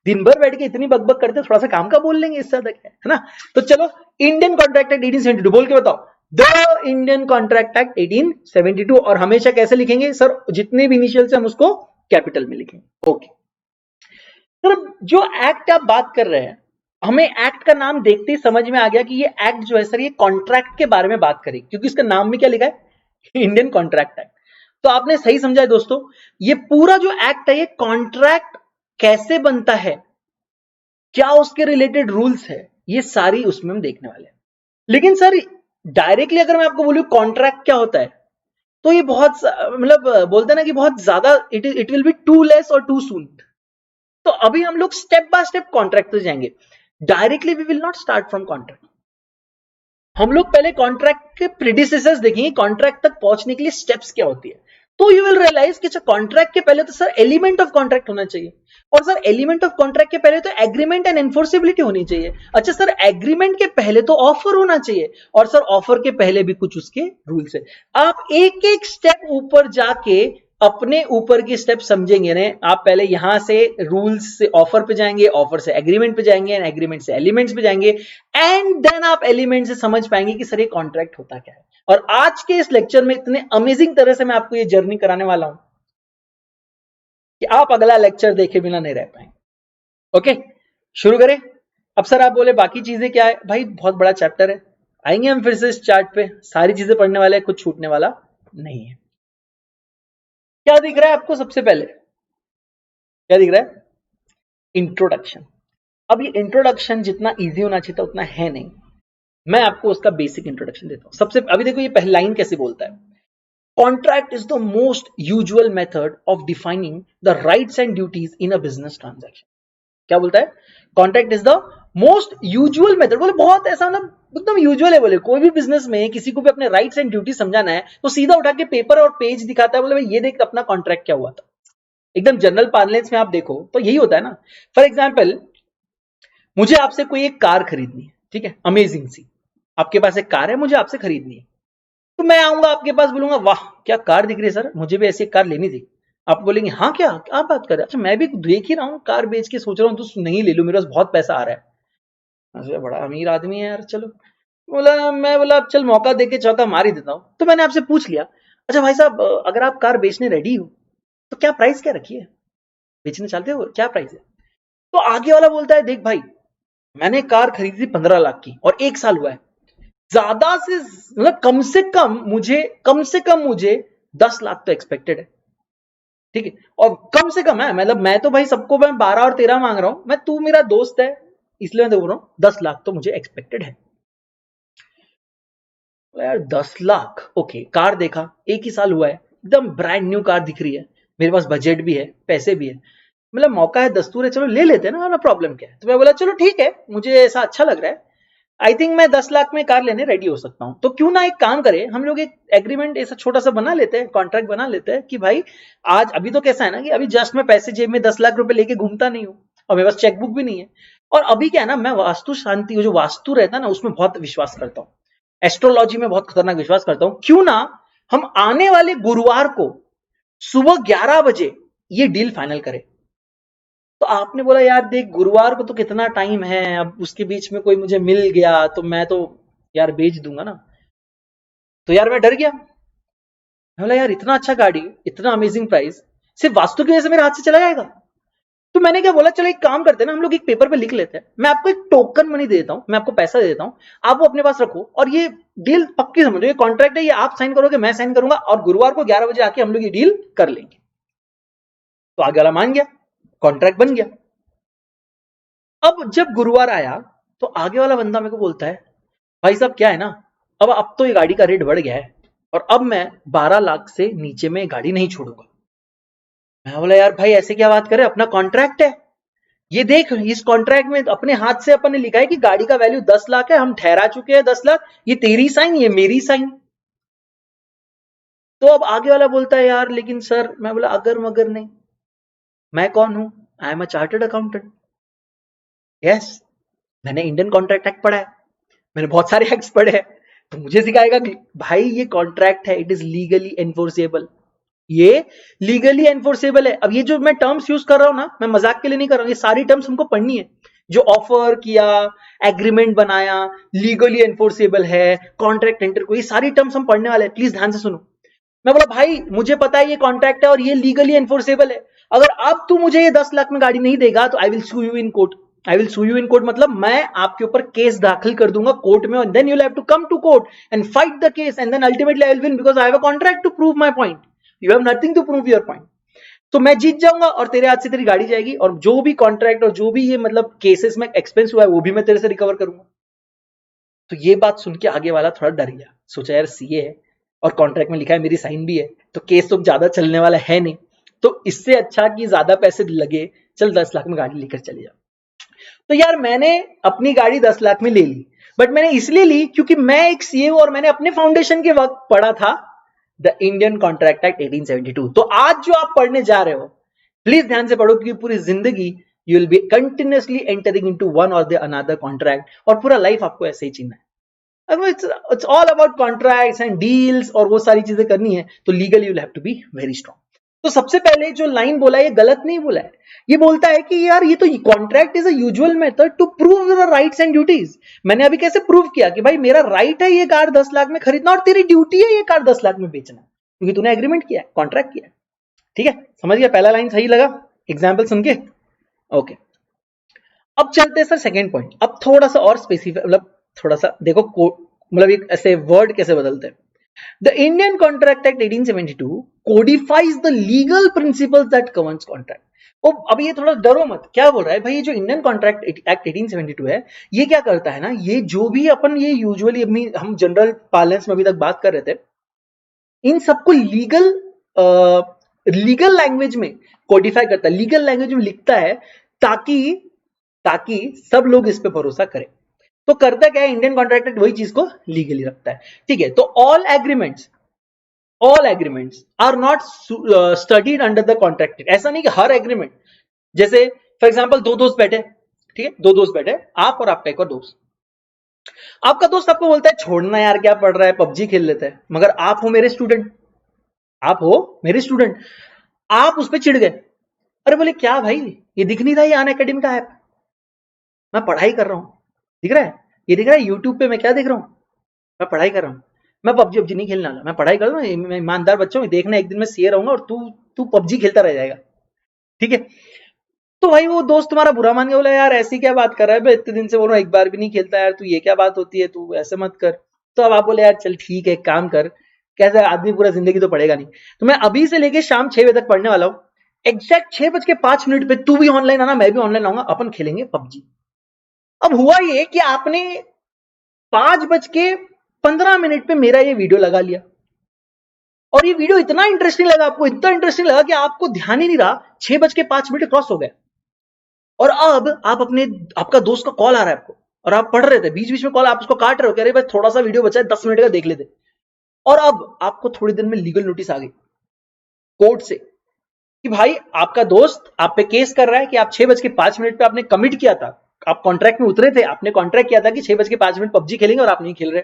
दिन भर बैठ के इतनी बकबक करते, थोड़ा सा काम का बोल लेंगे, इससे ज्यादा क्या है ना। तो चलो इंडियन कॉन्ट्रैक्ट एक्ट 1872 बोल के बताओ, द इंडियन कॉन्ट्रैक्ट एक्ट 1872। और हमेशा कैसे लिखेंगे सर? जितने भी इनिशियल से हम उसको कैपिटल में लिखेंगे। ओके सर, जो एक्ट आप बात कर रहे हैं, हमें एक्ट का नाम देखते ही समझ में आ गया कि ये एक्ट जो है सर, ये कॉन्ट्रैक्ट के बारे में बात करेगी, क्योंकि इसका नाम में क्या लिखा है? Indian contract act. तो आपने सही समझा है दोस्तों, ये पूरा जो एक्ट है, ये कॉन्ट्रैक्ट कैसे बनता है, क्या उसके रिलेटेड रूल्स है, ये सारी उसमें हम देखने वाले हैं। लेकिन सर डायरेक्टली अगर मैं आपको बोलूं कॉन्ट्रैक्ट क्या होता है, तो ये बहुत मतलब बोलते हैं ना कि बहुत ज्यादा it will be too less और टू सून। तो अभी हम लोग स्टेप बाय स्टेप कॉन्ट्रैक्ट पे जाएंगे। Directly we will not start from contract, हम लोग पहले कॉन्ट्रैक्ट के प्रीडिसेसर्स देखेंगे, कॉन्ट्रैक्ट तक पहुंचने के लिए स्टेप्स क्या होती है। तो यू विल रियलाइज कि कॉन्ट्रैक्ट के पहले तो सर एलिमेंट ऑफ कॉन्ट्रैक्ट होना चाहिए, और सर एलिमेंट ऑफ कॉन्ट्रैक्ट के पहले तो एग्रीमेंट एंड एनफोर्सेबिलिटी होनी चाहिए। अच्छा सर, एग्रीमेंट के पहले तो ऑफर होना चाहिए, और सर ऑफर के पहले भी कुछ उसके रूल्स है। आप एक एक स्टेप ऊपर जाके अपने ऊपर की स्टेप समझेंगे ना। आप पहले यहां से रूल्स से ऑफर पे जाएंगे, ऑफर से एग्रीमेंट पे जाएंगे, एग्रीमेंट से एलिमेंट्स पे जाएंगे, एंड देन आप एलिमेंट से समझ पाएंगे कि सर ये कॉन्ट्रैक्ट होता क्या है। और आज के इस लेक्चर में इतने अमेजिंग तरह से मैं आपको ये जर्नी कराने वाला हूं कि आप अगला लेक्चर देखे बिना नहीं रह पाएंगे। ओके, शुरू करें। अब सर आप बोले बाकी चीजें क्या है? भाई बहुत बड़ा चैप्टर है, आएंगे हम फिर से इस चार्ट पे, सारी चीजें पढ़ने वाले हैं, कुछ छूटने वाला नहीं है। क्या दिख रहा है आपको? सबसे पहले क्या दिख रहा है? इंट्रोडक्शन। अब ये इंट्रोडक्शन जितना इजी होना चाहिए था उतना है नहीं, मैं आपको उसका बेसिक इंट्रोडक्शन देता हूं। सबसे अभी देखो ये पहली लाइन कैसे बोलता है, contract is the most usual method of defining the rights and duties in a business transaction. क्या बोलता है? Contract is the most usual method. बोले बहुत ऐसा मतलब एकदम यूजुअल है, बोले कोई भी बिजनेस में किसी को भी अपने राइट्स एंड ड्यूटी समझाना है तो सीधा उठा के पेपर और पेज दिखाता है, बोले भाई ये देख अपना कॉन्ट्रैक्ट क्या हुआ था। एकदम जनरल पार्लेंस में आप देखो तो यही होता है ना। फॉर एग्जाम्पल, मुझे आपसे कोई एक कार खरीदनी है, ठीक है, अमेजिंग सी, आपके पास एक कार है, मुझे आपसे खरीदनी है, तो मैं आऊंगा आपके पास, बोलूंगा वाह क्या कार दिख रही है सर, मुझे भी ऐसी एक कार लेनी थी। आप बोलेंगे हाँ क्या आप बात कर रहे हैं? अच्छा मैं भी देख ही रहा हूँ, कार बेच के सोच रहा हूँ तो नहीं ले लूं, मेरे पास बहुत पैसा आ रहा है। अच्छा बड़ा अमीर आदमी है यार, चलो। मैं बोला चल मौका देके चौका मार ही देता हूँ। तो मैंने आपसे पूछ लिया, अच्छा भाई साहब अगर आप कार बेचने रेडी हो तो क्या प्राइस क्या रखी है, बेचने चाहते हो, क्या प्राइस है? तो आगे वाला बोलता है देख भाई मैंने कार खरीदी थी 15 लाख की और 1 साल हुआ है, ज्यादा से मतलब कम से कम मुझे 10 लाख तो एक्सपेक्टेड है, ठीक है, और कम से कम है, मतलब मैं तो भाई सबको मैं 12 और 13 मांग रहा हूं, मैं तू मेरा दोस्त है इसलिए मैं बोल रहा हूं 10 लाख तो मुझे एक्सपेक्टेड है। यार 10 लाख, ओके, कार देखा, एक ही साल हुआ है, एकदम ब्रांड न्यू कार दिख रही है, मेरे पास बजट भी है, पैसे भी है, मतलब मौका है, दस्तूर है, चलो ले लेते हैं ना प्रॉब्लम क्या है। तो मैं बोला चलो ठीक है, मुझे ऐसा अच्छा लग रहा है, आई थिंक मैं 10 लाख में कार लेने रेडी हो सकता हूं। तो क्यों ना एक काम करें हम लोग, एक एग्रीमेंट ऐसा छोटा सा बना लेते हैं, कॉन्ट्रैक्ट बना लेते हैं कि भाई आज, अभी तो कैसा है ना कि अभी जस्ट मैं पैसे जेब में 10 लाख रुपए लेके घूमता नहीं हूं, और मेरे पास चेकबुक भी नहीं है, और अभी क्या है ना, मैं वास्तु शांति, जो वास्तु रहता है ना, उसमें बहुत विश्वास करता हूँ, एस्ट्रोलॉजी में बहुत खतरनाक विश्वास करता हूं। क्यों ना हम आने वाले गुरुवार को सुबह 11 बजे ये डील फाइनल करें। तो आपने बोला यार देख गुरुवार को तो कितना टाइम है, अब उसके बीच में कोई मुझे मिल गया तो मैं तो यार बेच दूंगा ना। तो यार मैं डर गया, मैं बोला यार इतना अच्छा गाड़ी, इतना अमेजिंग प्राइस, सिर्फ वास्तु की वजह से मेरे हाथ से चला जाएगा। तो मैंने क्या बोला, चलो एक काम करते हैं ना, हम लोग एक पेपर पे लिख लेते हैं, मैं आपको एक टोकन मनी दे देता हूं, मैं आपको पैसा दे देता हूं, आप वो अपने पास रखो, और ये डील पक्की समझो, ये कॉन्ट्रैक्ट है, ये आप साइन करोगे, मैं साइन करूंगा, और गुरुवार को 11 बजे आके हम लोग ये डील कर लेंगे। तो आगे वाला मान गया, कॉन्ट्रैक्ट बन गया। अब जब गुरुवार आया तो आगे वाला बंदा मेरे को बोलता है, भाई साहब क्या है ना, अब तो ये गाड़ी का रेट बढ़ गया है, और अब मैं 12 लाख से नीचे में गाड़ी नहीं छोड़ूंगा। मैं बोला यार भाई ऐसे क्या बात करे, अपना कॉन्ट्रैक्ट है, ये देख इस कॉन्ट्रैक्ट में अपने हाथ से अपन ने लिखा है कि गाड़ी का वैल्यू 10 लाख है, हम ठहरा चुके हैं 10 लाख, ये तेरी साइन, ये मेरी साइन। तो अब आगे वाला बोलता है यार लेकिन सर, मैं बोला अगर मगर नहीं, मैं कौन हूं, I am a chartered accountant, yes, मैंने इंडियन कॉन्ट्रैक्ट एक्ट पढ़ा है, मैंने बहुत सारे एक्ट्स पढ़े हैं, तो मुझे सिखाएगा कि भाई ये कॉन्ट्रैक्ट है, इट इज लीगली एनफोर्सेबल, ये लीगली एनफोर्सेबल है। अब ये जो मैं टर्म्स यूज कर रहा हूं ना, मैं मजाक के लिए नहीं कर रहा हूं, ये सारी टर्म्स हमको पढ़नी है, जो ऑफर किया, एग्रीमेंट बनाया, लीगली एनफोर्सेबल है, कॉन्ट्रैक्ट एंटर को, ये सारी टर्म्स हम पढ़ने वाले हैं, प्लीज ध्यान से सुनो। मैं बोला भाई मुझे पता है ये कॉन्ट्रैक्ट है और ये लीगली एनफोर्सेबल है, अगर अब तू मुझे ये 10 लाख में गाड़ी नहीं देगा तो I will sue you in court. I will sue you in court मतलब मैं आपके ऊपर केस दाखिल कर दूंगा कोर्ट में, then you have to come to court and fight the case, and then ultimately I will win because I have a contract to prove my point, you have nothing to prove your point. तो मैं जीत जाऊंगा और तेरे हाथ से तेरी गाड़ी जाएगी, और जो भी कॉन्ट्रैक्ट और जो भी ये मतलब केसेस में एक्सपेंस हुआ है वो भी मैं तेरे से रिकवर करूंगा। तो ये बात सुन के आगे वाला थोड़ा डर गया, सोचा यार सीए है और कॉन्ट्रैक्ट में लिखा है, मेरी साइन भी है, तो केस तो ज्यादा चलने वाला है नहीं, तो इससे अच्छा कि ज्यादा पैसे लगे, चल 10 लाख में गाड़ी लेकर चले जाओ। तो यार मैंने अपनी गाड़ी 10 लाख में ले ली, बट मैंने इसलिए ली क्योंकि मैं एक सीए हूं और मैंने अपने फाउंडेशन के वक्त पढ़ा था द इंडियन कॉन्ट्रैक्ट एक्ट 1872। तो आज जो आप पढ़ने जा रहे हो प्लीज ध्यान से पढ़ो, क्योंकि पूरी जिंदगी you will be continuously entering into one और द अनदर कॉन्ट्रैक्ट, और पूरा लाइफ आपको ऐसे ही जीना है। It's all about contracts and deals, और वो सारी चीजें करनी है तो legally you have to be very strong. तो सबसे पहले जो लाइन बोला है ये गलत नहीं बोला है, ये बोलता है कि यार ये तो contract is a usual method to prove the rights and duties. मैंने अभी कैसे प्रूव किया कि भाई मेरा राइट है ये कार 10 लाख में खरीदना, और तेरी ड्यूटी है ये कार 10 लाख में बेचना, क्योंकि तूने एग्रीमेंट किया है, कॉन्ट्रैक्ट किया है। ठीक है, समझ गया, पहला लाइन सही लगा एग्जाम्पल सुन के? ओके, अब चलते हैं सर सेकेंड पॉइंट, अब थोड़ा सा और स्पेसिफिक, मतलब थोड़ा सा देखो मतलब एक ऐसे वर्ड कैसे बदलते हैं। The Indian Contract Act 1872 codifies the legal principles that governs contract. अब ये थोड़ा डरो मत, क्या बोल रहा है भाई, ये जो इंडियन कॉन्ट्रैक्ट एक्ट 1872 है, ये क्या करता है ना, ये जो भी अपन ये यूजुअली हम जनरल पार्लेंस में अभी तक बात कर रहे थे, इन सबको लीगल लैंग्वेज में कोडिफाई करता है, लीगल लैंग्वेज में लिखता है, ताकि ताकि सब लोग इस पे भरोसा करें। तो करता क्या है, इंडियन कॉन्ट्रैक्ट एक्ट वही चीज को लीगली रखता है। ठीक है, तो all agreements are not studied under the contract act. ऐसा नहीं कि हर एग्रीमेंट, जैसे फॉर एग्जांपल दो दोस्त बैठे, ठीक है, दो दोस्त बैठे, आप और आपका एक और दोस्त, आपका दोस्त आपको बोलता है छोड़ना यार क्या पढ़ रहा है, पबजी खेल लेते हैं, मगर आप हो मेरे स्टूडेंट, आप उस पर चिढ़ गए, अरे बोले क्या भाई, ये दिख नहीं रहा ये अनअकैडमी का ऐप, मैं पढ़ाई कर रहा हूं, दिख रहा है, ये दिख रहा है यूट्यूब पे मैं क्या देख रहा हूं, मैं पढ़ाई कर रहा हूं, मैं पबजी नहीं खेलने वाला, मैं पढ़ाई कर रहा हूं, मैं ईमानदार बच्चों में देखना, एक दिन मैं सीए रहूंगा और तू पबजी खेलता रह जाएगा। ठीक है, तो भाई वो दोस्त तुम्हारा बुरा मान के बोला यार ऐसी क्या बात कर रहा है, इतने दिन से बोल रहा हूं एक बार भी नहीं खेलता यार, तू ये क्या बात होती है, तू ऐसे मत कर। तो अब आप बोले यार चल ठीक है, एक काम कर, कैसे आदमी पूरा जिंदगी तो पढ़ेगा नहीं। तो मैं अभी से लेके शाम 6 बजे तक पढ़ने वाला हूँ। एग्जैक्ट 6:05 पे तू भी ऑनलाइन आना, मैं भी ऑनलाइन आऊंगा, अपन खेलेंगे पबजी। अब हुआ ये कि आपने 5:15 पे मेरा ये वीडियो लगा लिया, और ये वीडियो इतना इंटरेस्टिंग लगा आपको, इतना इंटरेस्टिंग लगा कि आपको ध्यान ही नहीं रहा 6:05 क्रॉस हो गया। और अब आप अपने, आपका दोस्त का कॉल आ रहा है आपको, और आप पढ़ रहे थे, बीच बीच में कॉल, आप उसको काट रहे हो, कह रहे भाई थोड़ा सा वीडियो बचा है 10 मिनट का, देख लेते। और अब आपको थोड़ी देर में लीगल नोटिस आ गई कोर्ट से कि भाई आपका दोस्त आप पे केस कर रहा है कि आप 6:05 पे आपने कमिट किया था, आप कॉन्ट्रैक्ट में उतरे थे, आपने कॉन्ट्रैक्ट किया था कि 6:05 पबजी खेलेंगे और आप नहीं खेल रहे।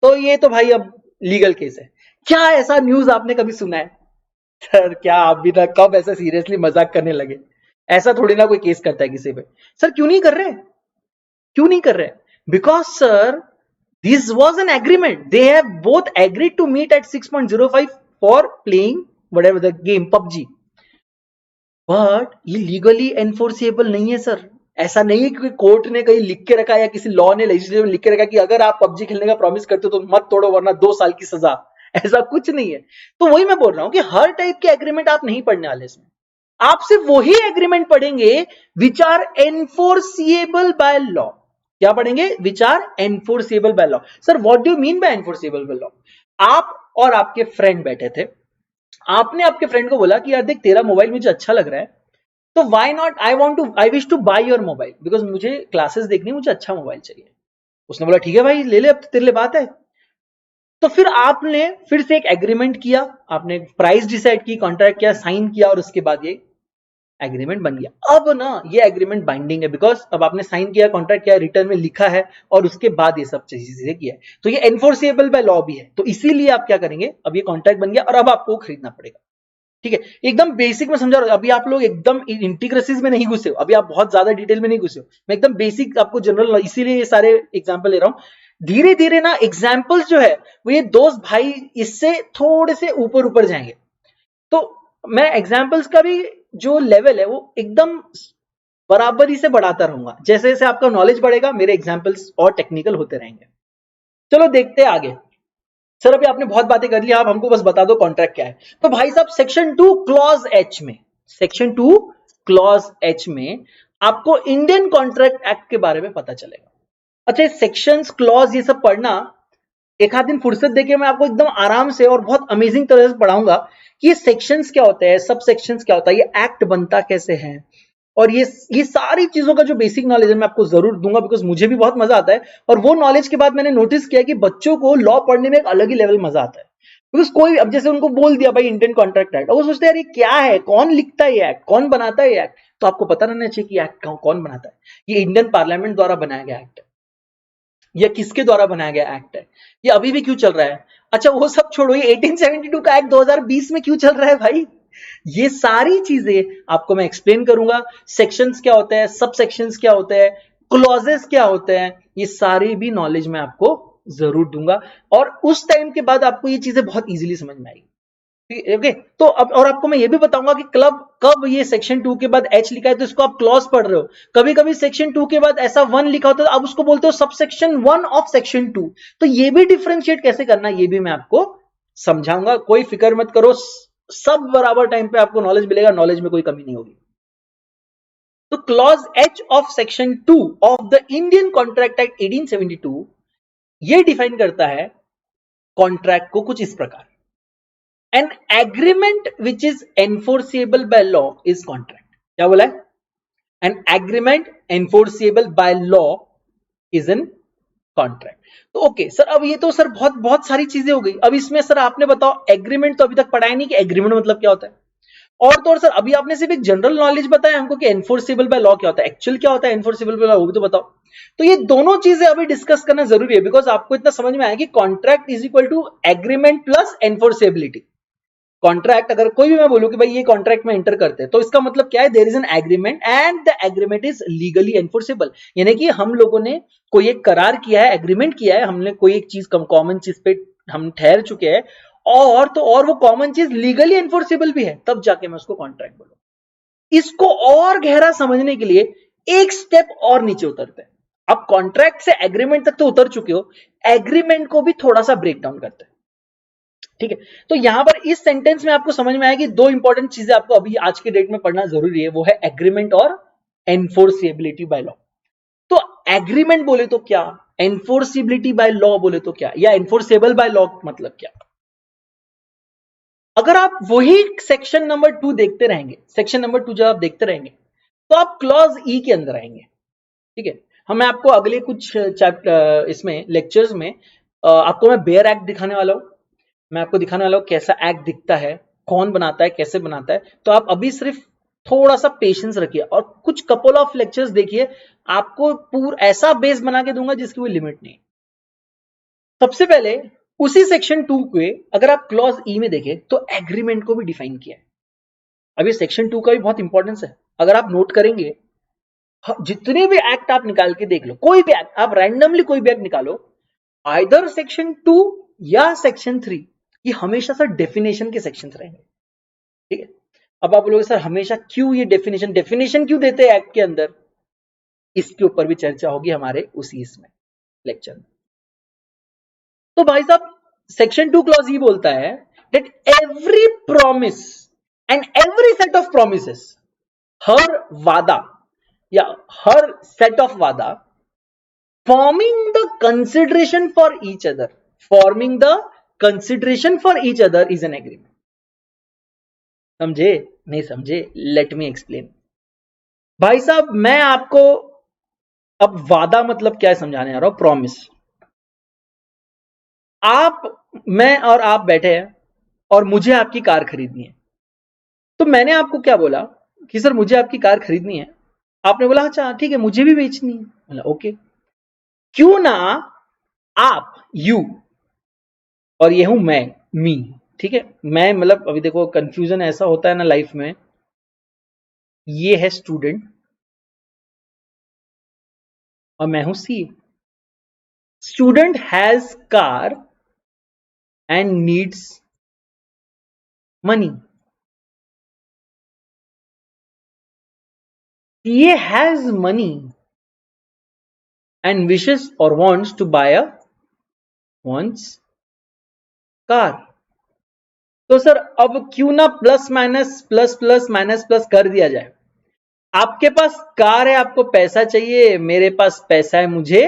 तो ये तो भाई अब लीगल केस है। क्या ऐसा न्यूज आपने कभी सुना है? सर क्या आप भी तक कब ऐसा सीरियसली मजाक करने लगे? ऐसा थोड़ी ना कोई केस करता है किसी पे। सर क्यों नहीं कर रहे, क्यों नहीं कर रहे? Because sir this was an agreement, they have both agreed to meet at 6.05 for playing whatever the game PUBG. But ये लीगली एनफोर्सेबल नहीं है सर। ऐसा नहीं है कि कोर्ट ने कहीं लिख के रखा है या किसी लॉ ने लेजिस्लेटिव में लिख के रखा कि अगर आप पबजी खेलने का प्रॉमिस करते हो तो मत तोड़ो वरना 2 साल की सजा। ऐसा कुछ नहीं है। तो वही मैं बोल रहा हूं कि हर टाइप के एग्रीमेंट आप नहीं पढ़ने वाले इसमें। आप सिर्फ वही एग्रीमेंट पढ़ेंगे which are enforceable by law. क्या पढ़ेंगे? Which are enforceable by law. Sir what do you mean by enforceable by law? आप और आपके फ्रेंड बैठे थे, आपने आपके फ्रेंड को बोला कि यार देख तेरा मोबाइल मुझे अच्छा लग रहा है, तो why not, I wish to buy your mobile because मुझे क्लासेस देखनी, मुझे अच्छा मोबाइल चाहिए। उसने बोला ठीक है भाई ले ले, अब तो तेरे लिए बात है। तो फिर आपने फिर से एक एग्रीमेंट किया, आपने प्राइस डिसाइड की, कॉन्ट्रैक्ट किया, साइन किया, और उसके बाद ये एग्रीमेंट बन गया। अब ना ये एग्रीमेंट बाइंडिंग है बिकॉज अब आपने साइन किया, कॉन्ट्रैक्ट किया, रिटर्न में लिखा है, और उसके बाद ये सब चीजें किया है, तो ये एनफोर्सेबल बाय लॉ भी है। तो इसीलिए आप क्या करेंगे, अब ये कॉन्ट्रैक्ट बन गया और अब आपको खरीदना पड़ेगा। ठीक है, एकदम बेसिक में समझा रहा हूं। अभी आप लोग एकदम इंटीग्रेसिस में नहीं घुसे हो, अभी आप बहुत ज्यादा डिटेल में नहीं घुसे हो, मैं एकदम बेसिक आपको जनरल, इसीलिए ये सारे एग्जांपल ले रहा हूं। धीरे धीरे ना एग्जांपल्स जो है वो ये दोस्त भाई इससे थोड़े से ऊपर ऊपर जाएंगे। तो मैं एग्जांपल्स का भी जो लेवल है वो एकदम बराबरी से बढ़ाता रहूंगा। जैसे जैसे आपका नॉलेज बढ़ेगा मेरे एग्जांपल्स और टेक्निकल होते रहेंगे। चलो देखते हैं आगे। सर अभी आपने बहुत बातें कर ली, आप हमको बस बता दो कॉन्ट्रैक्ट क्या है। तो भाई साहब सेक्शन 2 क्लॉज एच में, सेक्शन 2 क्लॉज एच में आपको इंडियन कॉन्ट्रैक्ट एक्ट के बारे में पता चलेगा। अच्छा सेक्शंस क्लॉज ये सब पढ़ना एक आध दिन फुर्सत देके मैं आपको एकदम आराम से और बहुत अमेजिंग तरह से पढ़ाऊंगा कि ये सेक्शंस क्या होते हैं, सब सेक्शंस क्या होता है, ये एक्ट बनता कैसे है, और ये सारी चीजों का जो बेसिक नॉलेज है मैं आपको जरूर दूंगा बिकॉज मुझे भी बहुत मजा आता है। और वो नॉलेज के बाद मैंने नोटिस किया कि बच्चों को लॉ पढ़ने में एक अलग ही लेवल मजा आता है। बिकॉज कोई अब जैसे उनको बोल दिया भाई इंडियन कॉन्ट्रैक्ट एक्ट, और वो सोचते हैं यार ये क्या है, कौन लिखता है ये एक्ट, कौन बनाता है ये एक्ट। तो आपको पता रहना चाहिए कि एक्ट कौन बनाता है। ये इंडियन पार्लियामेंट द्वारा बनाया गया एक्ट है, या किसके द्वारा बनाया गया एक्ट है, ये अभी भी क्यों चल रहा है। अच्छा वो सब छोड़ो, ये 1872 का एक्ट 2020 में क्यों चल रहा है भाई। ये सारी चीजें आपको मैं एक्सप्लेन करूंगा। सेक्शंस क्या होते हैं, सब सेक्शंस क्या होते हैं, क्लॉजेस क्या होते हैं, ये सारी भी नॉलेज मैं आपको जरूर दूंगा। और उस टाइम के बाद आपको ये चीजें बहुत इजीली समझ में आएगी। ओके तो अब और आपको मैं ये भी बताऊंगा कि क्लब कब ये सेक्शन 2 के बाद एच लिखा है तो इसको आप क्लॉज पढ़ रहे हो। कभी कभी सेक्शन 2 के बाद ऐसा 1 लिखा होता है तो आप उसको बोलते हो सब सेक्शन 1 ऑफ सेक्शन 2। तो ये भी डिफरेंशिएट कैसे करना ये भी मैं आपको समझाऊंगा, कोई फिक्र मत करो, सब बराबर टाइम पे आपको नॉलेज मिलेगा, नॉलेज में कोई कमी नहीं होगी। तो clause H of section 2 of the Indian contract act 1872 ये डिफाइन करता है कॉन्ट्रैक्ट को कुछ इस प्रकार। An agreement which is enforceable by law is contract. क्या बोला है? An agreement enforceable by law is an contract. तो ओके सर अब ये तो सर बहुत बहुत सारी चीजें हो गई। अब इसमें सर आपने बताओ एग्रीमेंट तो अभी तक पढ़ाया नहीं कि एग्रीमेंट मतलब क्या होता है। और तो और सर अभी आपने सिर्फ एक जनरल नॉलेज बताया हमको कि एनफोर्सेबल बाय लॉ क्या होता है, एक्चुअल क्या होता है एनफोर्सेबल बाय लॉ वो भी तो बताओ। तो ये दोनों चीजें अभी डिस्कस करना जरूरी है बिकॉज आपको इतना समझ में आया कि contract is equal to agreement plus enforceability. Contract अगर कोई भी मैं बोलूं कि भाई ये कॉन्ट्रैक्ट में एंटर करते हैं तो इसका मतलब क्या है, there is an agreement and the agreement is legally enforceable. यानी कि हम लोगों ने कोई एक करार किया है, एग्रीमेंट किया है, हमने कोई एक चीज कॉमन चीज पे हम ठहर चुके हैं, और तो और वो कॉमन चीज लीगली एनफोर्सेबल भी है, तब जाके मैं उसको कॉन्ट्रैक्ट बोलूं। इसको और गहरा समझने के लिए एक स्टेप और नीचे उतरते हैं। अब कॉन्ट्रैक्ट से एग्रीमेंट तक तो उतर चुके हो, एग्रीमेंट को भी थोड़ा सा ब्रेक डाउन करते हैं। ठीक है। तो यहां पर इस सेंटेंस में आपको समझ में आया कि दो इंपॉर्टेंट चीजें आपको अभी आज के डेट में पढ़ना जरूरी है, वो है एग्रीमेंट और एनफोर्सिबिलिटी बाय लॉ। तो एग्रीमेंट बोले तो क्या, एनफोर्सिबिलिटी बाय लॉ बोले तो क्या, या एनफोर्सेबल बाय लॉ मतलब क्या। अगर आप वही सेक्शन नंबर 2 देखते रहेंगे, सेक्शन नंबर 2 जब आप देखते रहेंगे तो आप क्लॉज ई के अंदर आएंगे। ठीक है, मैं आपको अगले कुछ चैप्टर इसमें लेक्चर्स में आपको मैं बेयर एक्ट दिखाने वाला हूं, मैं आपको दिखाने वाला हूं कैसा एक्ट दिखता है, कौन बनाता है, कैसे बनाता है। तो आप अभी सिर्फ थोड़ा सा पेशेंस रखिए और कुछ कपल ऑफ लेक्चर्स देखिए, आपको पूरा ऐसा बेस बना के दूंगा जिसकी कोई लिमिट नहीं। सबसे पहले उसी सेक्शन 2 के अगर आप क्लॉज ई में देखें तो एग्रीमेंट को भी डिफाइन किया है। अब ये सेक्शन 2 का भी बहुत इंपॉर्टेंस है, अगर आप नोट करेंगे जितने भी एक्ट आप निकाल के देख लो, कोई भी एक्ट आप रैंडमली कोई भी एक्ट निकालो, आइदर सेक्शन 2 या सेक्शन 3, ये हमेशा सर डेफिनेशन के सेक्शंस रहेंगे। ठीक है, अब आप बोलोगे सर हमेशा क्यों ये डेफिनेशन क्यों देते हैं एक्ट के अंदर, इसके ऊपर भी चर्चा होगी हमारे उसी इसमें लेक्चर में। तो भाई साहब सेक्शन 2 क्लॉज ये बोलता है that every promise and every set of promises, हर वादा या हर सेट ऑफ वादा forming the consideration for each other, forming the consideration for each other is an agreement. समझे नहीं समझे, लेट मी एक्सप्लेन। भाई साहब मैं आपको अब वादा मतलब क्या है समझाने आ रहा हूं, प्रॉमिस। मैं और आप बैठे हैं और मुझे आपकी कार खरीदनी है, तो मैंने आपको क्या बोला कि सर मुझे आपकी कार खरीदनी है, आपने बोला अच्छा ठीक है मुझे भी बेचनी है, बोला ओके, क्यों ना आप यू और ये हूं मैं मी। ठीक है, मैं मतलब अभी देखो कंफ्यूजन ऐसा होता है ना लाइफ में, ये है स्टूडेंट और मैं हूं C. Student has car and needs money, ये has money and wishes or wants to buy a wants car। तो सर अब क्यों ना plus minus plus plus minus plus कर दिया जाए, आपके पास कार है आपको पैसा चाहिए, मेरे पास पैसा है मुझे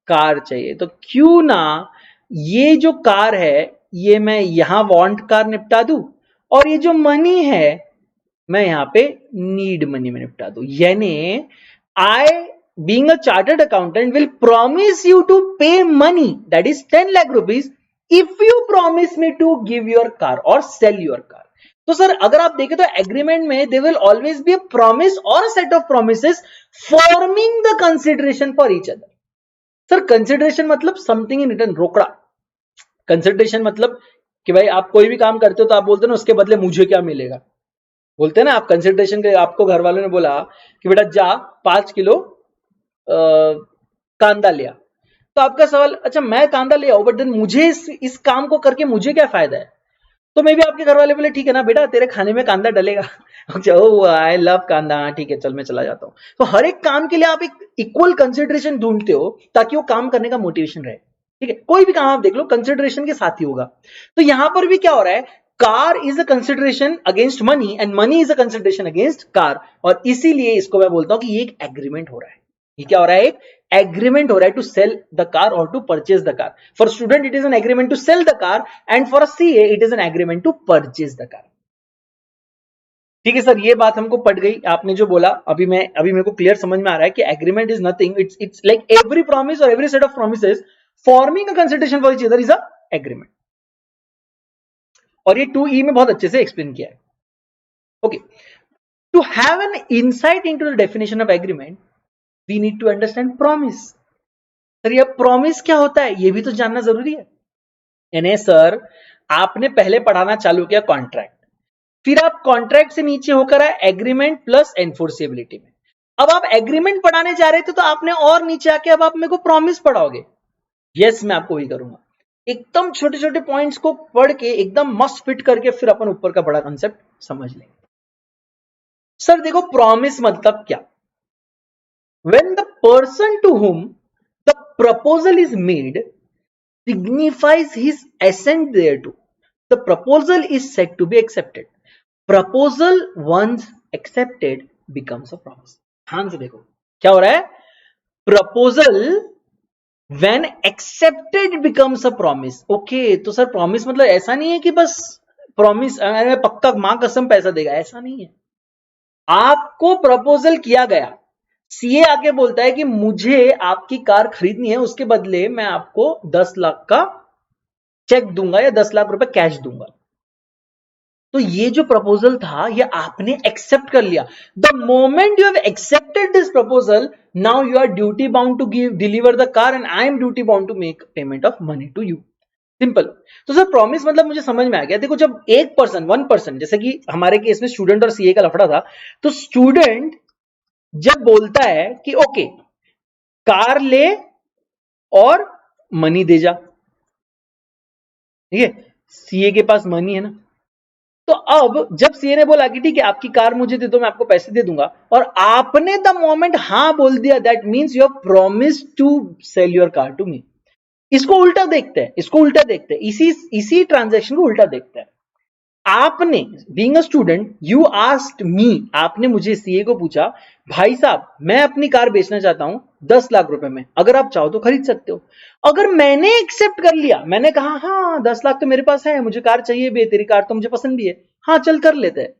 कार चाहिए, तो क्यों ना ये जो कार है ये मैं यहां वांट कार निपटा दूं और ये जो मनी है मैं यहां पे नीड मनी में निपटा दूं। यानी आई being a chartered accountant will promise you to pay money, that is 10 lakh rupees, if you promise me to give your car or sell your car। तो सर अगर आप देखें तो एग्रीमेंट में there will always be a promise or a set of promises forming the consideration for each other। Sir consideration मतलब something in return, रोकड़ा। Consideration मतलब कि भाई आप कोई भी काम करते हो तो आप बोलते हो ना उसके बदले मुझे क्या मिलेगा, बोलते हैं ना आप कंसिडरेशन के। आपको घर वालों ने बोला कि बेटा जा 5 किलो कांदा लिया, तो आपका सवाल अच्छा मैं कांदा ले आऊं बट देन मुझे इस काम को करके मुझे क्या फायदा है, तो मे भी आपके घर वाले बोले ठीक है ना बेटा तेरे खाने में कांदा डलेगा। आई लव कांदा, ठीक है चल मैं चला जाता हूं। तो हर एक काम के लिए आप एक इक्वल कंसिडरेशन ढूंढते हो ताकि वो काम करने का मोटिवेशन रहे। ठीक है, कोई भी काम आप देख लो कंसिडरेशन के साथ ही होगा। तो यहां पर भी क्या हो रहा है, car is a consideration against money and money is a consideration against car, और इसीलिए इसको मैं बोलता हूं कि ये एक एग्रीमेंट हो रहा है। ये क्या हो रहा है, एक एग्रीमेंट हो रहा है टू सेल द कार और to purchase the car. For student it is an agreement to sell the car and for a CA it is an agreement to purchase the car. ठीक है sir, ये बात हमको पट गई, आपने जो बोला अभी मेरे को क्लियर समझ में आ रहा है कि agreement is nothing, it's like every promise और every set of promises forming a consideration for each other is a agreement. और ये 2E में बहुत अच्छे से एक्सप्लेन किया है। Okay, to have an insight into the definition of agreement we need to understand promise. Sir ये promise क्या होता है ये भी तो जानना जरूरी है। यानी सर आपने पहले पढ़ाना चालू किया कॉन्ट्रैक्ट, फिर आप कॉन्ट्रैक्ट से नीचे होकर आए एग्रीमेंट प्लस एनफोर्सेबिलिटी में, अब आप एग्रीमेंट पढ़ाने जा रहे थे तो आपने और नीचे आके अब आप मेरे को प्रॉमिस पढ़ाओगे। यस मैं आपको वही करूंगा, एकदम छोटे छोटे पॉइंट्स को पढ़ के एकदम मस्त फिट करके फिर अपन ऊपर का बड़ा कंसेप्ट समझ लेंगे। सर देखो प्रॉमिस मतलब क्या, when the person to whom the proposal is made signifies his assent thereto, the proposal is said to be accepted. Proposal once accepted becomes a promise. ध्यान से देखो क्या हो रहा है. Proposal when accepted becomes a promise. Okay, तो sir promise मतलब ऐसा नहीं है कि बस प्रॉमिस पक्का मां कसम पैसा देगा, ऐसा नहीं है. आपको प्रपोजल किया गया, सीए आके बोलता है कि मुझे आपकी कार खरीदनी है, उसके बदले मैं आपको 10 लाख का चेक दूंगा या 10 लाख रुपए कैश दूंगा. तो ये जो प्रपोजल था ये आपने एक्सेप्ट कर लिया. The moment you have accepted this proposal, now you are duty bound to give deliver the car and I am duty bound to make payment of money to you. Simple. तो sir promise मतलब मुझे समझ में आ गया. देखो जब एक पर्सन, वन पर्सन, जैसे कि हमारे केस में स्टूडेंट और सीए का लफड़ा था, तो स्टूडेंट जब बोलता है कि ओके कार ले और मनी दे जा, ठीक है, सीए के पास मनी है ना. तो अब जब सीए ने बोला कि ठीक है आपकी कार मुझे दे दो, मैं आपको पैसे दे दूंगा, और आपने द मोमेंट हां बोल दिया, that means you have promise to sell your car to me. इसको उल्टा देखते हैं, इसको उल्टा देखते हैं, इसी ट्रांजैक्शन को उल्टा देखते हैं. आपने being a student you asked me, आपने मुझे सीए को पूछा भाई साहब मैं अपनी कार बेचना चाहता हूं 10 लाख रुपए में, अगर आप चाहो तो खरीद सकते हो. अगर मैंने एक्सेप्ट कर लिया, मैंने कहा हाँ 10 लाख तो मेरे पास है, मुझे कार चाहिए भी है, तेरी कार तो मुझे पसंद भी है, हाँ चल कर लेते हैं.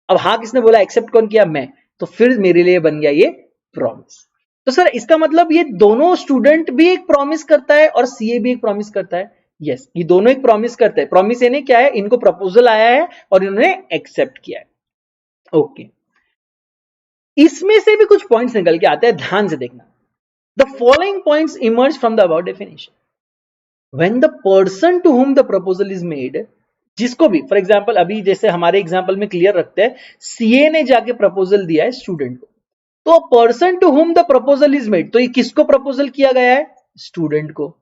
अब हाँ किसने बोला, एक्सेप्ट कौन किया, मैं. तो फिर मेरे लिए बन गया ये प्रॉमिस. तो सर इसका मतलब ये दोनों, स्टूडेंट भी एक प्रॉमिस करता है और सीए भी एक प्रॉमिस करता है. यस, ये दोनों एक प्रॉमिस करते हैं. प्रॉमिस यानी क्या है, इनको प्रपोजल आया है और इन्होंने एक्सेप्ट किया है. ओके, इसमें से भी कुछ पॉइंट्स निकल के आते हैं, ध्यान से देखना. The following points emerge from the about definition. When the person to whom the proposal is made, जिसको भी, फॉर एग्जांपल अभी जैसे हमारे एग्जांपल में क्लियर रखते हैं, सीए ने जाके प्रपोजल दिया है स्टूडेंट को, तो person to whom the proposal is made, तो ये किसको प्रपोजल किया गया है, स्टूडेंट को.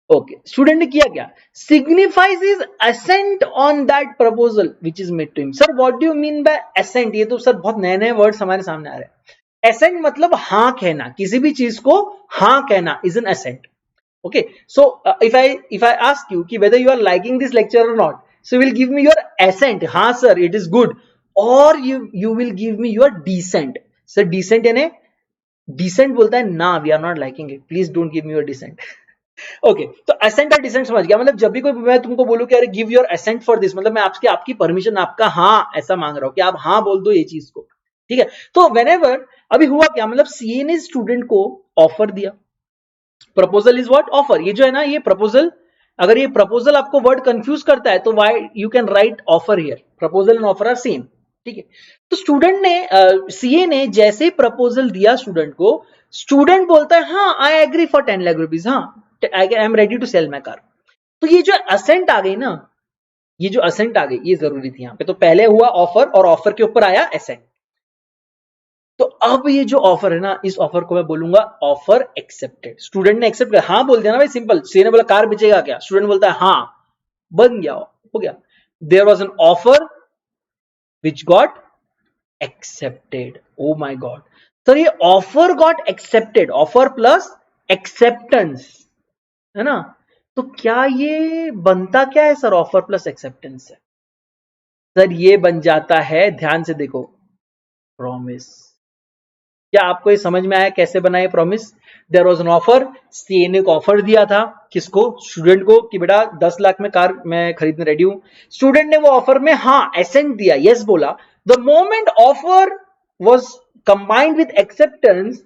ओके, स्टूडेंट ने किया क्या, signifies his assent on that proposal which is made to him. Sir what do you mean by assent, ये तो सर बहुत नए नए वर्ड्स हमारे सामने आ रहे हैं. असेंट मतलब हां कहना, किसी भी चीज को हां कहना is an assent. Okay, so if I ask you कि whether you are liking this lecture और not, so will give me your assent, हां सर इट इज गुड, और you will give me your dissent. Sir dissent यानी, dissent बोलता है ना we are not liking it, please don't give me your dissent. Okay, तो assent और dissent समझ गया. मतलब जब भी कोई मैं तुमको बोलूं कि अरे give your assent for this, मतलब मैं आपकी परमिशन, आपका हाँ ऐसा मांग रहा हूं कि आप हाँ बोल दो ये चीज को, ठीक है. तो व्हेनेवर, अभी हुआ क्या, मतलब सीए ने स्टूडेंट को ऑफर दिया. Proposal is what, offer. ये जो है ना ये प्रपोजल, अगर ये प्रपोजल आपको वर्ड कंफ्यूज करता है तो why you can write offer here. Proposal and offer are same, ठीक है. तो स्टूडेंट ने, सीए ने जैसे प्रपोजल दिया स्टूडेंट को, स्टूडेंट बोलता है हाँ I agree for 10 lakh rupees, हाँ I am ready to sell my car. तो ये जो असेंट आ गई ना, ये जो असेंट आ गई ये जरूरी थी यहाँ पे. तो पहले हुआ ऑफर और ऑफर के ऊपर आया असेंट. तो अब ये जो ऑफर है ना, इस ऑफर को मैं बोलूंगा ऑफर एक्सेप्टेड. स्टूडेंट ने एक्सेप्ट किया, हाँ बोल दिया ना भाई, सिंपल. सीए ने बोला कार बेचेगा क्या, स्टूडेंट बोलता है हाँ, बन गया, हो गया. There was an offer which got accepted. Oh my god sir, ये offer got accepted, offer plus acceptance है ना. तो क्या ये बनता क्या है सर, ऑफर प्लस एक्सेप्टेंस है. सर ये बन जाता है, ध्यान से देखो, प्रॉमिस. क्या आपको ये समझ में आया कैसे बनाए promise. There was an offer, CA ने एक ऑफर दिया था, किसको, स्टूडेंट को, कि बेटा 10 लाख में कार मैं खरीदने रेडी हूं. स्टूडेंट ने वो ऑफर में हाँ एसेंट दिया, यस बोला. The moment offer was combined with acceptance,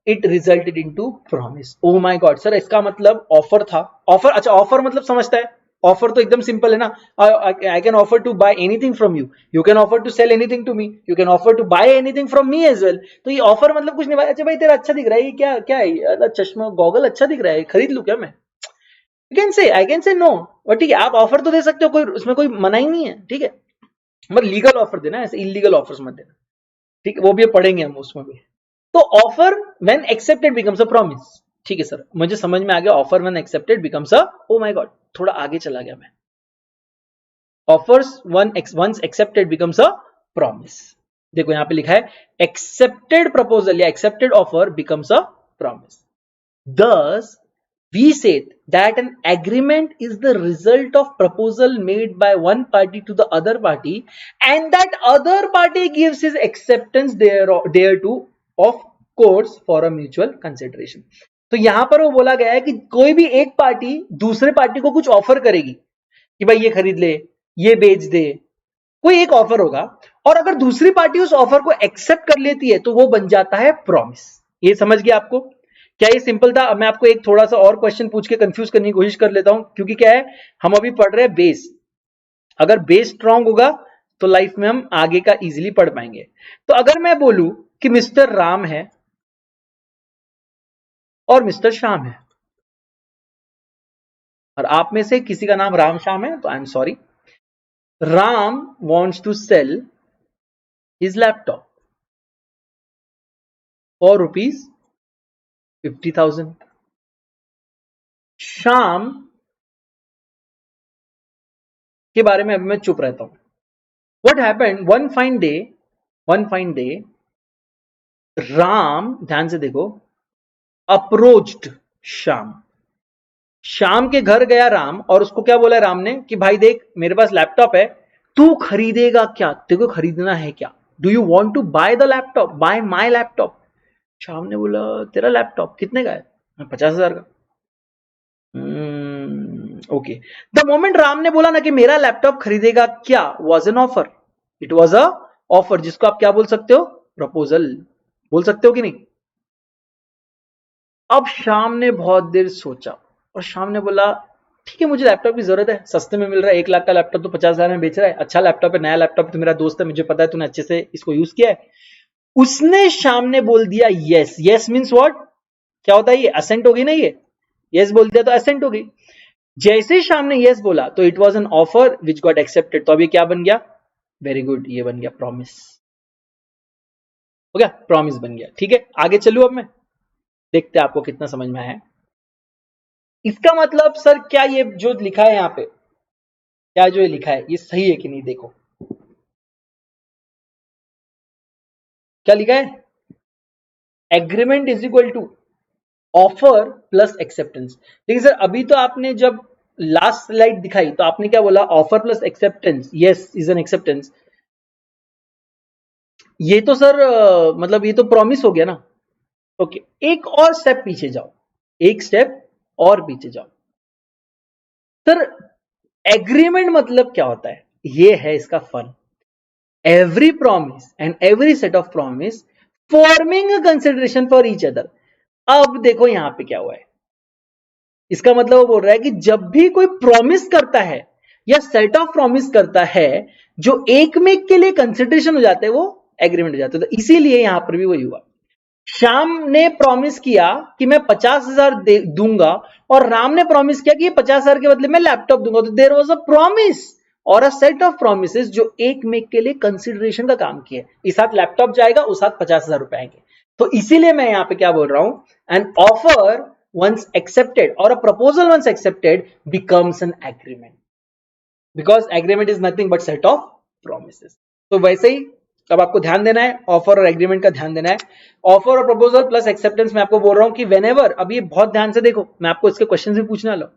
it resulted into promise. Oh my God sir, इसका मतलब ऑफर था, ऑफर, अच्छा ऑफर मतलब समझता है. ऑफर तो एकदम सिंपल है ना, I can offer to buy anything from you, you can offer to sell anything to me, you can offer to buy anything from me as well. तो ये ऑफर मतलब कुछ नहीं भाई, अच्छा भाई तेरा अच्छा दिख रहा है, ये क्या क्या है, चश्मा गॉगल अच्छा दिख रहा है, खरीद लूं क्या मैं. You can say, I can say no, और ठीक है आप ऑफर तो दे सकते हो, कोई उसमें कोई मना ही नहीं है, ठीक है. मतलब लीगल ऑफर देना, ऐसे इलीगल ऑफर्स मत देना, ठीक है, वो भी पढ़ेंगे हम उसमें भी. तो offer when accepted becomes a promise. ठीक है सर, मुझे समझ में आ गया, offer when accepted becomes a, oh my god थोड़ा आगे चला गया मैं. Offers once accepted becomes a promise. देखो यहां पे लिखा है एक्सेप्टेड प्रपोजल या accepted offer becomes a promise. Thus we say that an agreement is the result of proposal made by one party to the other party and that other party gives his acceptance thereto of course for a mutual consideration. तो यहां पर वो बोला गया है कि कोई भी एक पार्टी दूसरे पार्टी को कुछ ऑफर करेगी कि भाई ये खरीद ले, ये बेच दे, कोई एक ऑफर होगा और अगर दूसरी पार्टी उस ऑफर को एक्सेप्ट कर लेती है तो वो बन जाता है प्रॉमिस। ये समझ गया आपको? क्या ये सिंपल था? मैं आपको एक थोड़ा सा और क्वेश्चन पूछ के कंफ्यूज करने की कोशिश कर लेता हूं, क्योंकि क्या है, हम अभी पढ़ रहे हैं बेस। अगर बेस स्ट्रांग होगा तो लाइफ में हम आगे का इजीली पढ़ पाएंगे। तो अगर मैं बोलूं कि मिस्टर राम है और मिस्टर श्याम है और आप में से किसी का नाम राम श्याम है तो I am sorry, Ram wants to sell his laptop for ₹50,000. Shyam के बारे में अभी मैं चुप रहता हूं। What happened? one fine day, Ram, ध्यान से देखो, अप्रोच्ड श्याम के घर गया राम और उसको क्या बोला राम ने कि भाई देख मेरे पास लैपटॉप है, तू खरीदेगा क्या? तेरे को खरीदना है क्या? Do you want to buy the laptop, buy my laptop? Shyam ने बोला तेरा लैपटॉप कितने का है? 50,000 का। ओके, द मोमेंट राम ने बोला ना कि मेरा लैपटॉप खरीदेगा क्या, was an offer. It was a offer, जिसको आप क्या बोल सकते हो? प्रपोजल बोल सकते हो कि नहीं? अब श्याम ने बहुत देर सोचा और श्याम ने बोला ठीक है मुझे लैपटॉप की जरूरत है, सस्ते में मिल रहा है, 1 लाख का लैपटॉप तो 50,000 में बेच रहा है, अच्छा लैपटॉप है, नया लैपटॉप है, तो मेरा दोस्त है, मुझे पता है तूने अच्छे से इसको यूज किया है। उसने श्याम ने बोल दिया यस। Yes means what? क्या होता है ये? असेंट हो गई ना, ये यस बोल दिया तो असेंट हो गई। जैसे श्याम ने यस बोला तो it was an offer which got accepted. तो अब ये क्या बन गया? वेरी गुड, ये बन गया प्रॉमिस। हो गया, प्रॉमिस बन गया। ठीक है, आगे चलूं अब मैं, देखते हैं आपको कितना समझ में आया। इसका मतलब सर क्या ये जो लिखा है यहाँ पे, क्या जो ये लिखा है ये सही है कि नहीं? देखो क्या लिखा है, agreement is equal to offer plus acceptance. लेकिन सर अभी तो आपने जब लास्ट स्लाइड दिखाई तो आपने क्या बोला? Offer plus acceptance, yes is an acceptance. ये तो सर मतलब ये तो प्रॉमिस हो गया ना। ओके, एक और स्टेप पीछे जाओ, एक स्टेप और पीछे जाओ। सर एग्रीमेंट मतलब क्या होता है? ये है इसका fun. Every promise and every set of promise forming a consideration for each other. अब देखो यहां पे क्या हुआ है, इसका मतलब वो बोल रहा है कि जब भी कोई प्रॉमिस करता है या सेट ऑफ प्रॉमिस करता है जो एक में के लिए कंसिडरेशन हो जाते हैं वो एग्रीमेंट हो जाते हैं। तो इसीलिए यहां पर भी वही हुआ, श्याम ने प्रॉमिस किया कि मैं 50,000 दूंगा और राम ने प्रॉमिस किया कि 50,000 के बदले मैं लैपटॉप दूंगा। तो देयर वाज अ प्रॉमिस और अ सेट ऑफ प्रॉमिसेस जो एक मेक के लिए कंसिडरेशन का काम किए। इस हाथ लैपटॉप जाएगा, उस हाथ 50,000 रुपए आएंगे। तो इसीलिए मैं यहां पे क्या बोल रहा हूं, an offer once accepted or a proposal once accepted becomes an agreement because agreement is nothing but set of promises। तो वैसे ही अब आपको ध्यान देना है, ऑफर और एग्रीमेंट का ध्यान देना है। ऑफर और प्रपोजल प्लस एक्सेप्टेंस में आपको बोल रहा हूं कि व्हेनेवर, अब ये बहुत ध्यान से देखो, मैं आपको इसके क्वेश्चन भी पूछने वाला हूं।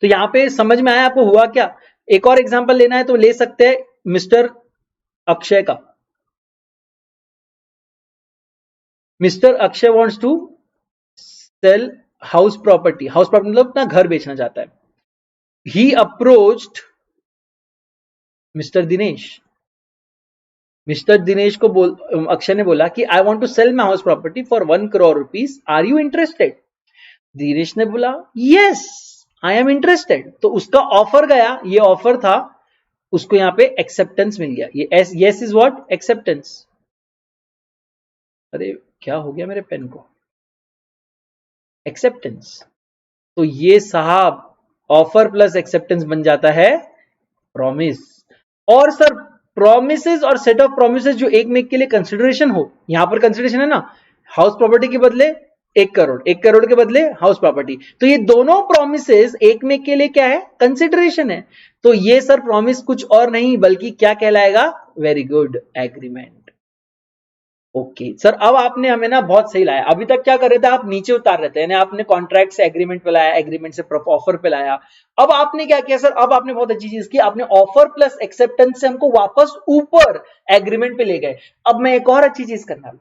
तो यहां पे समझ में आया आपको हुआ क्या? एक और एग्जांपल लेना है तो ले सकते हैं मिस्टर अक्षय का। Mister Akshay wants to sell house property. House property मतलब अपना घर बेचना चाहता है। He approached mister Dinesh. Mister Dinesh को अक्षय ने बोला कि I want to sell my house property for 1 crore rupees, are you interested? Dinesh ने बोला यस आई एम इंटरेस्टेड। तो उसका ऑफर गया, ये ऑफर था, उसको यहां पे एक्सेप्टेंस मिल गया। ये यस इज व्हाट? एक्सेप्टेंस। अरे क्या हो गया मेरे पेन को? एक्सेप्टेंस। तो ये साहब ऑफर प्लस एक्सेप्टेंस बन जाता है प्रॉमिस। और सर प्रॉमिसेस और सेट ऑफ प्रॉमिसेस जो एक में के लिए कंसिडरेशन हो, यहां पर कंसिडरेशन है ना, हाउस प्रॉपर्टी के बदले 1 करोड़, 1 करोड़ के बदले हाउस प्रॉपर्टी। तो ये दोनों प्रॉमिसेस एक में के लिए क्या है? कंसिडरेशन है। तो ये सर प्रॉमिस कुछ और नहीं बल्कि क्या कहलाएगा? Very good, agreement. Okay sir, अब आपने हमें ना बहुत सही लाया। अभी तक क्या कर रहे थे आप, नीचे उतार रहे थे, यानी आपने कॉन्ट्रैक्ट से एग्रीमेंट पे लाया, एग्रीमेंट से ऑफर पे लाया। अब आपने क्या किया सर, अब आपने बहुत अच्छी चीज की, आपने ऑफर प्लस एक्सेप्टेंस से हमको वापस ऊपर एग्रीमेंट पे ले गए। अब मैं एक और अच्छी चीज करना,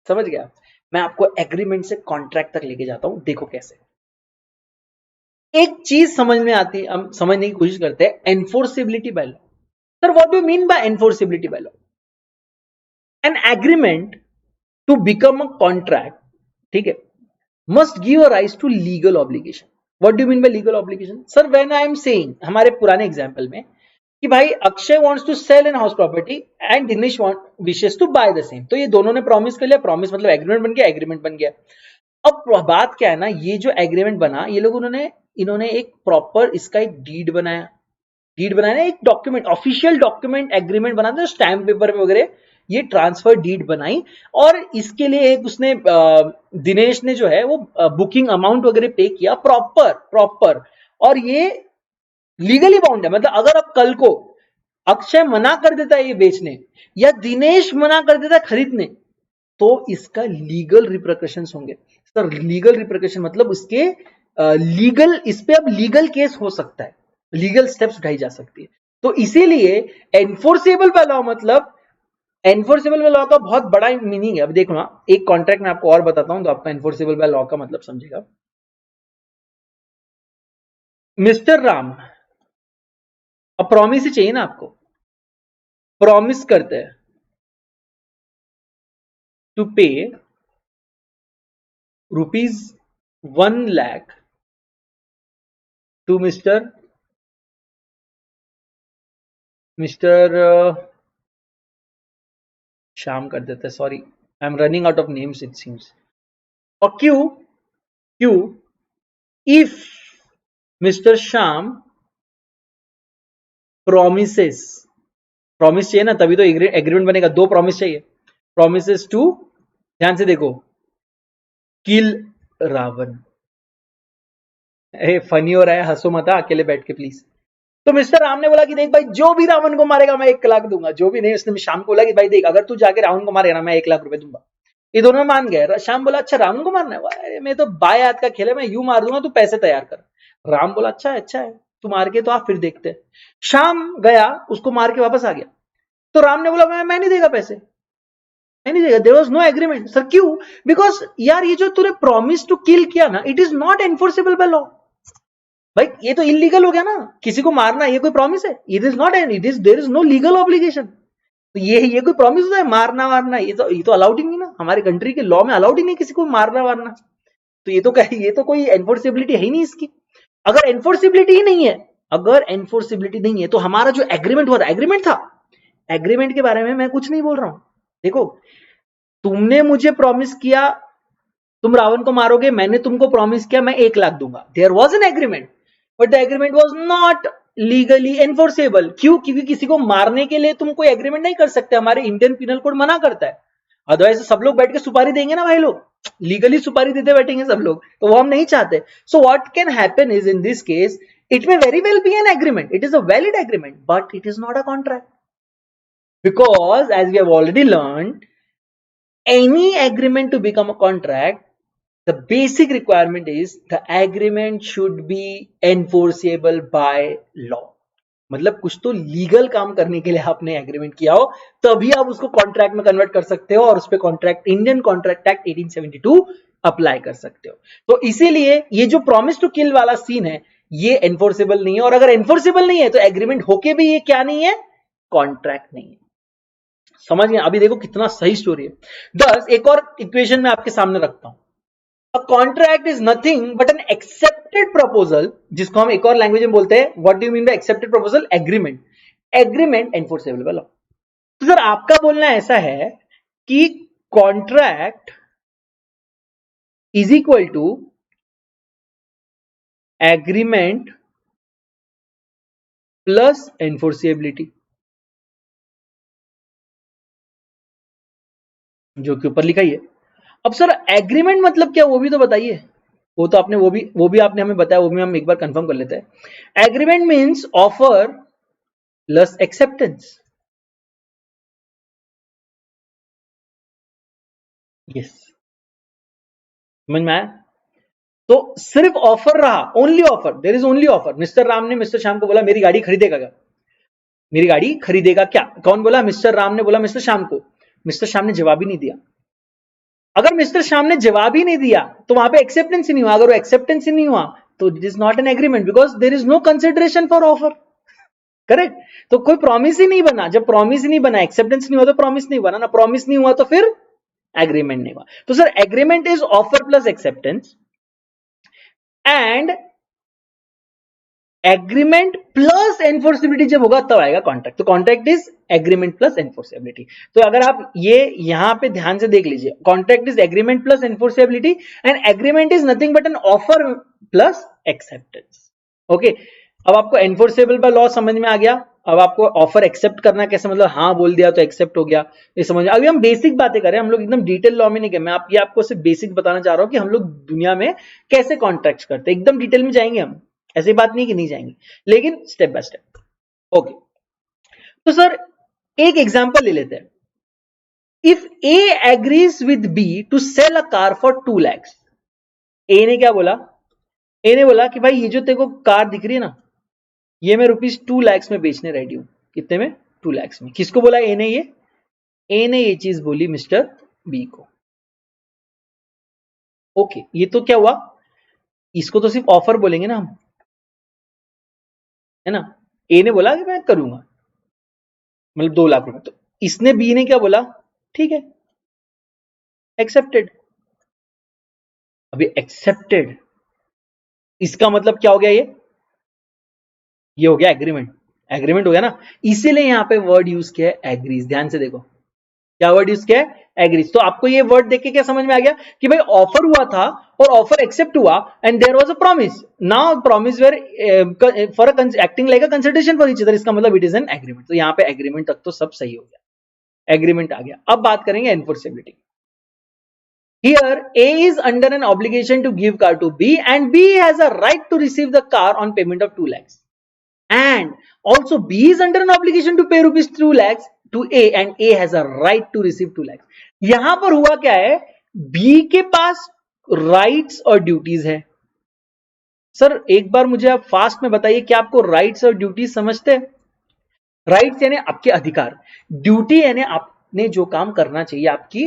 समझ गया, मैं आपको एग्रीमेंट से कॉन्ट्रैक्ट तक लेके जाता हूं, देखो कैसे। एक चीज समझ में आती है, हम समझने की कोशिश करते हैं, enforceability by law. Sir what do you mean by enforceability by law? An agreement to become a contract, ठीक है, must give a rise to legal obligation. What do you mean by legal obligation? Sir, when I am saying, हमारे पुराने example में कि भाई Akshay wants to sell an house property and Dinesh wishes to buy the same, तो ये दोनों ने promise कर लिया, प्रॉमिस मतलब एग्रीमेंट बन गया, एग्रीमेंट बन गया। अब बात क्या है ना, ये जो एग्रीमेंट बना, ये लोग इन्होंने एक प्रॉपर इसका एक डीड बनाया, डीड बनाया, एक डॉक्यूमेंट, ऑफिशियल डॉक्यूमेंट एग्रीमेंट बनाते हैं स्टैम्प पेपर में वगैरह, ये ट्रांसफर डीड बनाई। और इसके लिए एक उसने दिनेश ने जो है वो बुकिंग अमाउंट वगैरह पे किया, प्रॉपर प्रॉपर, और ये लीगली बाउंड है। मतलब अगर अब कल को अक्षय मना कर देता है ये बेचने, या दिनेश मना कर देता है खरीदने, तो इसका लीगल रिप्रकशंस होंगे। सर लीगल रिप्रकशन मतलब उसके लीगल, इस पे अब लीगल केस हो सकता है, लीगल स्टेप्स उठाई जा सकती है। तो इसीलिए एनफोर्सेबल बाय लॉ, मतलब एनफोर्सेबल बाय लॉ का बहुत बड़ा मीनिंग है। अब देखो ना, एक कॉन्ट्रैक्ट में आपको और बताता हूं तो आपका एनफोर्सेबल बाय लॉ का मतलब समझेगा। मिस्टर राम, अब प्रॉमिस ही चाहिए ना आपको, प्रॉमिस करते हैं टू पे ₹1 लाख टू मिस्टर श्याम कर देते हैं, sorry I am running out of names it seems. और Q if mister Shyam promises, promise चाहिए ना, तभी तो एग्रीमेंट बनेगा, दो प्रॉमिस चाहिए, प्रोमिसेस टू, ध्यान से देखो, किल रावण। फनी हो रहा है, हंसो मत अकेले बैठ के प्लीज। तो मिस्टर राम ने बोला कि देख भाई, जो भी रावण को मारेगा मैं 1 लाख दूंगा, जो भी नहीं। उसने शाम को बोला कि भाई देख, अगर तू जाके रावण को मारेगा ना, मैं 1 लाख रुपए दूंगा। ये दोनों मान गए। शाम बोला अच्छा रावण को मारना है, मैं तो बाएं हाथ का खेल है, मैं यूं मार दूंगा, तू पैसे तैयार कर। राम बोला अच्छा है, अच्छा है, तू मार के तो आप फिर देखते हैं। शाम गया, उसको मार के वापस आ गया। तो राम ने बोला मैं नहीं देगा पैसे, मैं नहीं देगा। There was no agreement. Sir क्यों? बिकॉज यार ये जो तूने प्रॉमिस टू किल किया ना, it is not enforceable by law. भाई ये तो इलीगल हो गया ना, किसी को मारना ये कोई प्रॉमिस है? It is not an, it is, there is no legal obligation. तो ये कोई प्रॉमिस होता है मारना वारना? ये तो अलाउड ही नहीं ना, हमारे कंट्री के लॉ में अलाउड ही नहीं किसी को मारना वारना। तो ये तो कोई एनफोर्सेबिलिटी है ही नहीं इसकी। अगर एनफोर्सेबिलिटी ही नहीं है, अगर एनफोर्सेबिलिटी नहीं है, तो हमारा जो एग्रीमेंट हुआ था, एग्रीमेंट था, एग्रीमेंट के बारे में मैं कुछ नहीं बोल रहा हूं। देखो, तुमने मुझे प्रॉमिस किया तुम रावण को मारोगे, मैंने तुमको प्रॉमिस किया मैं 1 लाख दूंगा। There was an agreement, but the agreement was not legally enforceable. क्यों? क्योंकि किसी को मारने के लिए तुम कोई एग्रीमेंट नहीं कर सकते, हमारे इंडियन पिनल कोड मना करता है। अदरवाइज सब लोग बैठ के सुपारी देंगे ना भाई, लोग लीगली सुपारी देते बैठेंगे सब लोग, तो वो हम नहीं चाहते। So what can happen is, in this case it may very well be an agreement, it is a valid agreement, but it is not a contract, because as we have already learn, any agreement to become a contract, the basic requirement is the agreement should be enforceable by law. मतलब कुछ तो legal काम करने के लिए आपने agreement किया हो, तभी आप उसको कॉन्ट्रैक्ट में कन्वर्ट कर सकते हो, और उस पर contract, Indian contract act 1872 apply कर सकते हो। तो इसीलिए ये जो प्रॉमिस टू किल वाला सीन है, ये एनफोर्सेबल नहीं है, और अगर एनफोर्सेबल नहीं है तो एग्रीमेंट होके भी ये क्या नहीं है, कॉन्ट्रैक्ट नहीं है। समझ गए? अभी देखो कितना सही स्टोरी है। दस एक और इक्वेशन में आपके सामने रखता हूं। A contract is nothing but an accepted proposal, जिसको हम एक और लैंग्वेज में बोलते हैं, what do you mean by accepted proposal? Agreement. Agreement enforceable वाला। तो सर आपका बोलना ऐसा है कि contract is equal to agreement plus enforceability, जो कि ऊपर लिखा ही है। अब सर एग्रीमेंट मतलब क्या, वो भी तो बताइए। वो तो आपने वो भी आपने हमें बताया, वो भी हम एक बार कंफर्म कर लेते हैं। Agreement means offer plus acceptance. Yes, समझ में आया? तो सिर्फ ऑफर रहा, only offer, there is only offer. Mister Ram ने मिस्टर श्याम को बोला मेरी गाड़ी खरीदेगा क्या, मेरी गाड़ी खरीदेगा क्या? कौन बोला? मिस्टर राम ने बोला मिस्टर श्याम को। मिस्टर श्याम ने जवाब ही नहीं दिया। अगर मिस्टर श्याम ने जवाब ही नहीं दिया तो वहां पे एक्सेप्टेंस ही नहीं हुआ। अगर वो एक्सेप्टेंस ही नहीं हुआ तो it is not an agreement, because there is no consideration for offer. Correct? तो कोई प्रॉमिस ही नहीं बना। जब प्रॉमिस ही नहीं बना, एक्सेप्टेंस नहीं हुआ तो प्रॉमिस नहीं बना ना, प्रॉमिस नहीं हुआ तो फिर एग्रीमेंट नहीं हुआ। तो sir agreement is offer plus acceptance, and agreement plus enforceability जब होगा तब आएगा कॉन्ट्रैक्ट। तो contract is agreement plus enforceability. तो अगर आप ये यहां पे ध्यान से देख लीजिए, contract is agreement plus enforceability and agreement is nothing but an offer plus acceptance. Okay, अब आपको एनफोर्सेबल का लॉ समझ में आ गया। अब आपको ऑफर एक्सेप्ट करना कैसे, मतलब हाँ बोल दिया तो एक्सेप्ट हो गया, ये समझ में। अभी हम बेसिक बातें करें, हम लोग एकदम डिटेल लॉ में नहीं गए। मैं आपको सिर्फ बेसिक बताना चाह रहा हूं कि हम लोग दुनिया में कैसे कॉन्ट्रैक्ट करते हैं। एकदम डिटेल में जाएंगे हम, ऐसी बात नहीं कि नहीं जाएंगे, लेकिन स्टेप बाय स्टेप। ओके, तो सर एक एग्जांपल ले लेते हैं। If A agrees with B to sell a car for 2 lakh. A ने क्या बोला? ए ने बोला कि भाई ये जो तेरे को कार दिख रही है ना, ये मैं ₹2 लाख में बेचने रेडी हूं। कितने में? 2 लाख में। किसको बोला ए ने? ए ने ये चीज बोली मिस्टर बी को। ओके, ये तो क्या हुआ? इसको तो सिर्फ ऑफर बोलेंगे ना हम, है ना। ए ने बोला कि मैं करूंगा, मतलब 2 लाख रुपए। तो इसने, बी ने क्या बोला? ठीक है, एक्सेप्टेड। अभी एक्सेप्टेड, इसका मतलब क्या हो गया? ये हो गया एग्रीमेंट। एग्रीमेंट हो गया ना, इसीलिए यहां पे वर्ड यूज किया है एग्रीज। ध्यान से देखो क्या वर्ड यूज किया है? एग्रीज। तो आपको ये वर्ड देख के क्या समझ में आ गया कि भाई ऑफर हुआ था और ऑफर एक्सेप्ट हुआ and there was a promise. Now promise were for acting like a consideration for each other, इसका मतलब इट इज एन एग्रीमेंट। तो यहां पे एग्रीमेंट तक तो सब सही हो गया, एग्रीमेंट आ गया। अब बात करेंगे enforceability. Here A is under an obligation to give car to B and B has a right to receive the car on payment of 2 lakhs. And also B is under an obligation to pay rupees 2 lakhs to A and A has a right to receive 2 lakhs. यहां पर हुआ क्या है? B के पास rights और duties है। Sir एक बार मुझे आप फास्ट में बताइए कि आपको राइट्स और ड्यूटीज समझते हैं? राइट्स यानी आपके अधिकार, ड्यूटी यानी आपने जो काम करना चाहिए, आपकी